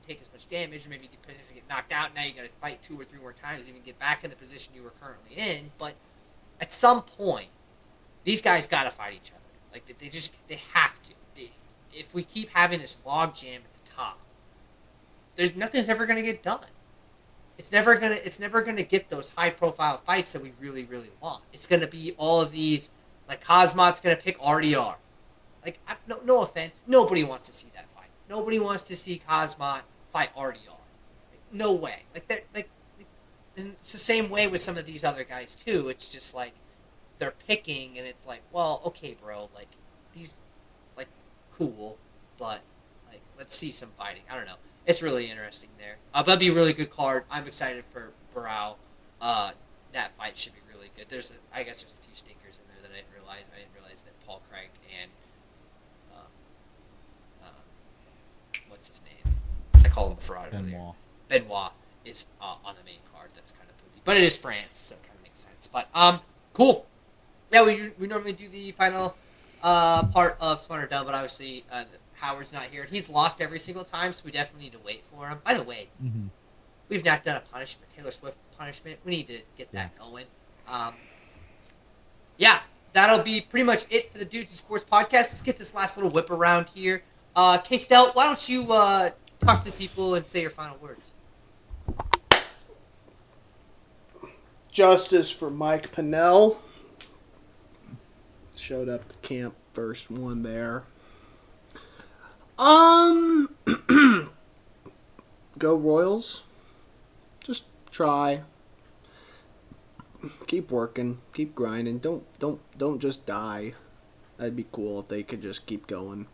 take as much damage, or maybe you could potentially get knocked out. Now you got to fight 2 or 3 more times to even get back in the position you were currently in. But at some point, these guys got to fight each other. Like they have to. If we keep having this log jam at the top, there's nothing's ever gonna get done. It's never gonna get those high profile fights that we really, really want. It's gonna be all of these, like Cosmot's gonna pick RDR. Like no offense, nobody wants to see that fight. Nobody wants to see Cosmot fight RDR. Like, no way. And it's the same way with some of these other guys too. It's just like they're picking, and it's like, well, okay, bro, like these, like cool, but like let's see some fighting. I don't know. It's really interesting there. That'd be a really good card. I'm excited for Barao. That fight should be really good. I guess there's a few stinkers in there that I didn't realize. I didn't realize that Paul Craig and what's his name? I called him Farad earlier. Benoit is on the main card. That's kind of poopy, but it is France, so it kind of makes sense. But cool. Yeah, we normally do the final part of Smart or Dumb, but obviously Howard's not here. He's lost every single time, so we definitely need to wait for him. By the way, we've not done a punishment, Taylor Swift punishment. We need to get that going. Yeah, that'll be pretty much it for the Dudes in Sports podcast. Let's get this last little whip around here. K-Stout, why don't you talk to the people and say your final words? Justice for Mike Pennell. Showed up to camp, first one there. Go Royals. Just try. Keep working, keep grinding. Don't just die. That'd be cool if they could just keep going.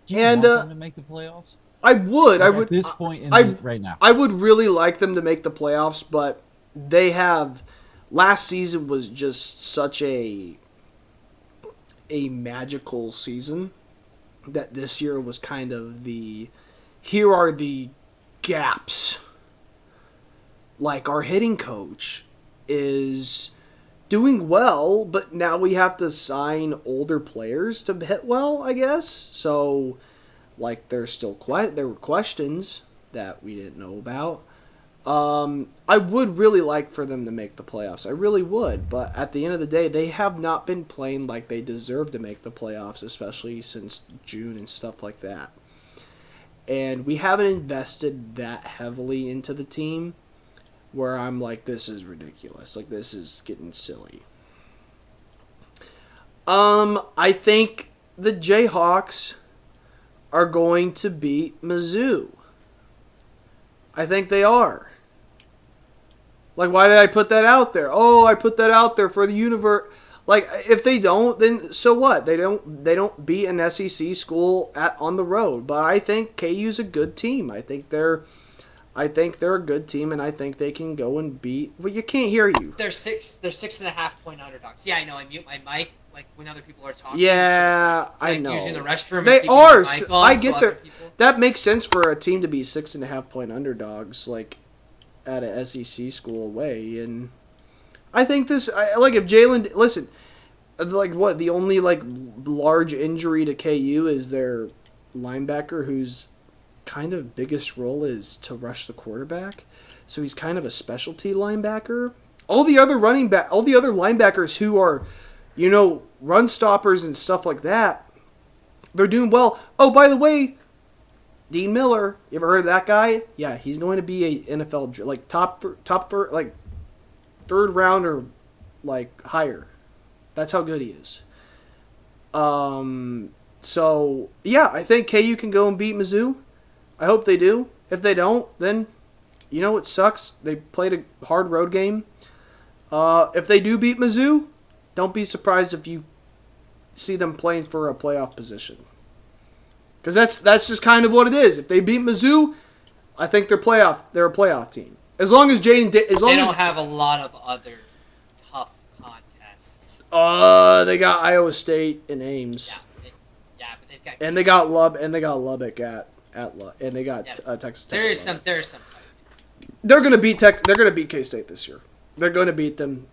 Do you want them to make the playoffs? I would. Like I would. at this point right now. I would really like them to make the playoffs, but they have. Last season was just such a magical season that this year was kind of the. Here are the gaps. Like our hitting coach is doing well, but now we have to sign older players to hit well, I guess. So, like, there were questions that we didn't know about. I would really like for them to make the playoffs. I really would, but at the end of the day, they have not been playing like they deserve to make the playoffs, especially since June and stuff like that. And we haven't invested that heavily into the team where I'm like, this is ridiculous. Like, this is getting silly. I think the Jayhawks are going to beat Mizzou. I think they are. Like, why did I put that out there? Oh, I put that out there for the universe. Like, if they don't, then so what? They don't beat an SEC school on the road. But I think KU's a good team. I think they're a good team, and I think they can go and beat. Well, you can't hear you. They're 6.5 point underdogs. Yeah, I know. I mute my mic like when other people are talking. Yeah, I know. Using the restroom. They and are. keeping the mic on I so get other that. people- That makes sense for a team to be 6.5 point underdogs, like at a SEC school away. And I think this, like, if Jalen, listen, like what the only like large injury to KU is their linebacker, whose kind of biggest role is to rush the quarterback. So he's kind of a specialty linebacker. All the other linebackers who are, run stoppers and stuff like that, they're doing well. Oh, by the way, Dean Miller, you ever heard of that guy? Yeah, he's going to be a NFL like third round or like higher. That's how good he is. So yeah, I think KU can go and beat Mizzou. I hope they do. If they don't, then it sucks. They played a hard road game. If they do beat Mizzou, don't be surprised if you see them playing for a playoff position. Because that's just kind of what it is. If they beat Mizzou, I think they're a playoff team. As long as Jaden, They don't have a lot of other tough contests. They got Iowa State and Ames. Yeah, but they've got. And they got Lubbock and they got Texas Tech. There is some. They're gonna beat They're gonna beat K-State this year. They're gonna beat them.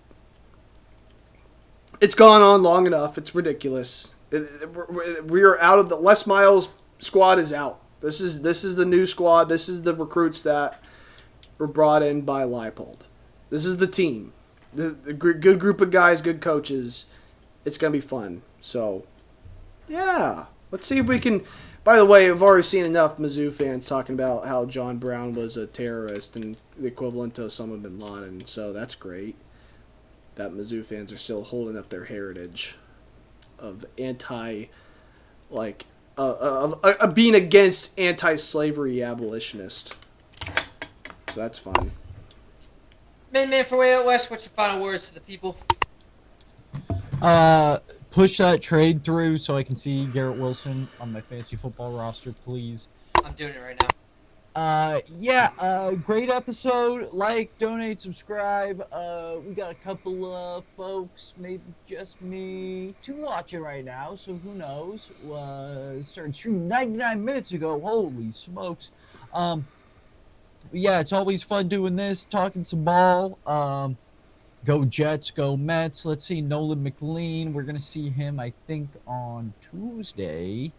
It's gone on long enough. It's ridiculous. We are out of the Les Miles squad is out. This is the new squad. This is the recruits that were brought in by Leipold. This is the team. The good group of guys, good coaches. It's gonna be fun. So, yeah. Let's see if we can. By the way, I've already seen enough Mizzou fans talking about how John Brown was a terrorist and the equivalent to Osama bin Laden. So that's great that Mizzou fans are still holding up their heritage of being against anti-slavery abolitionist. So that's fun. Man for Way Out West, what's your final words to the people? Push that trade through so I can see Garrett Wilson on my fantasy football roster, please. I'm doing it right now. Great episode. Like, donate, subscribe. We got a couple of folks, maybe just me, two watching right now, so who knows? Started shooting 99 minutes ago. Holy smokes. Yeah, it's always fun doing this, talking some ball. Go Jets, go Mets. Let's see, Nolan McLean. We're going to see him, I think, on Tuesday.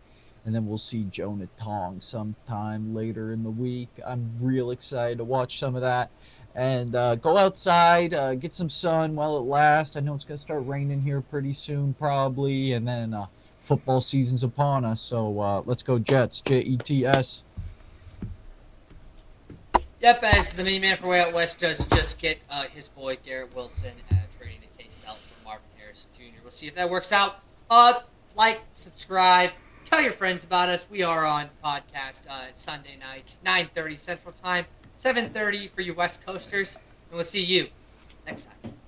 And then we'll see Jonah Tong sometime later in the week. I'm real excited to watch some of that. And go outside, get some sun while it lasts. I know it's going to start raining here pretty soon, probably. And then football season's upon us. So let's go Jets, Jets. Yep, as the main man for Way Out West does just get his boy Garrett Wilson trading to K-State for Marvin Harrison. Harrison Jr. We'll see if that works out. Like, subscribe, tell your friends about us. We are on podcast Sunday nights, 9:30 Central Time, 7:30 for you West Coasters, and we'll see you next time.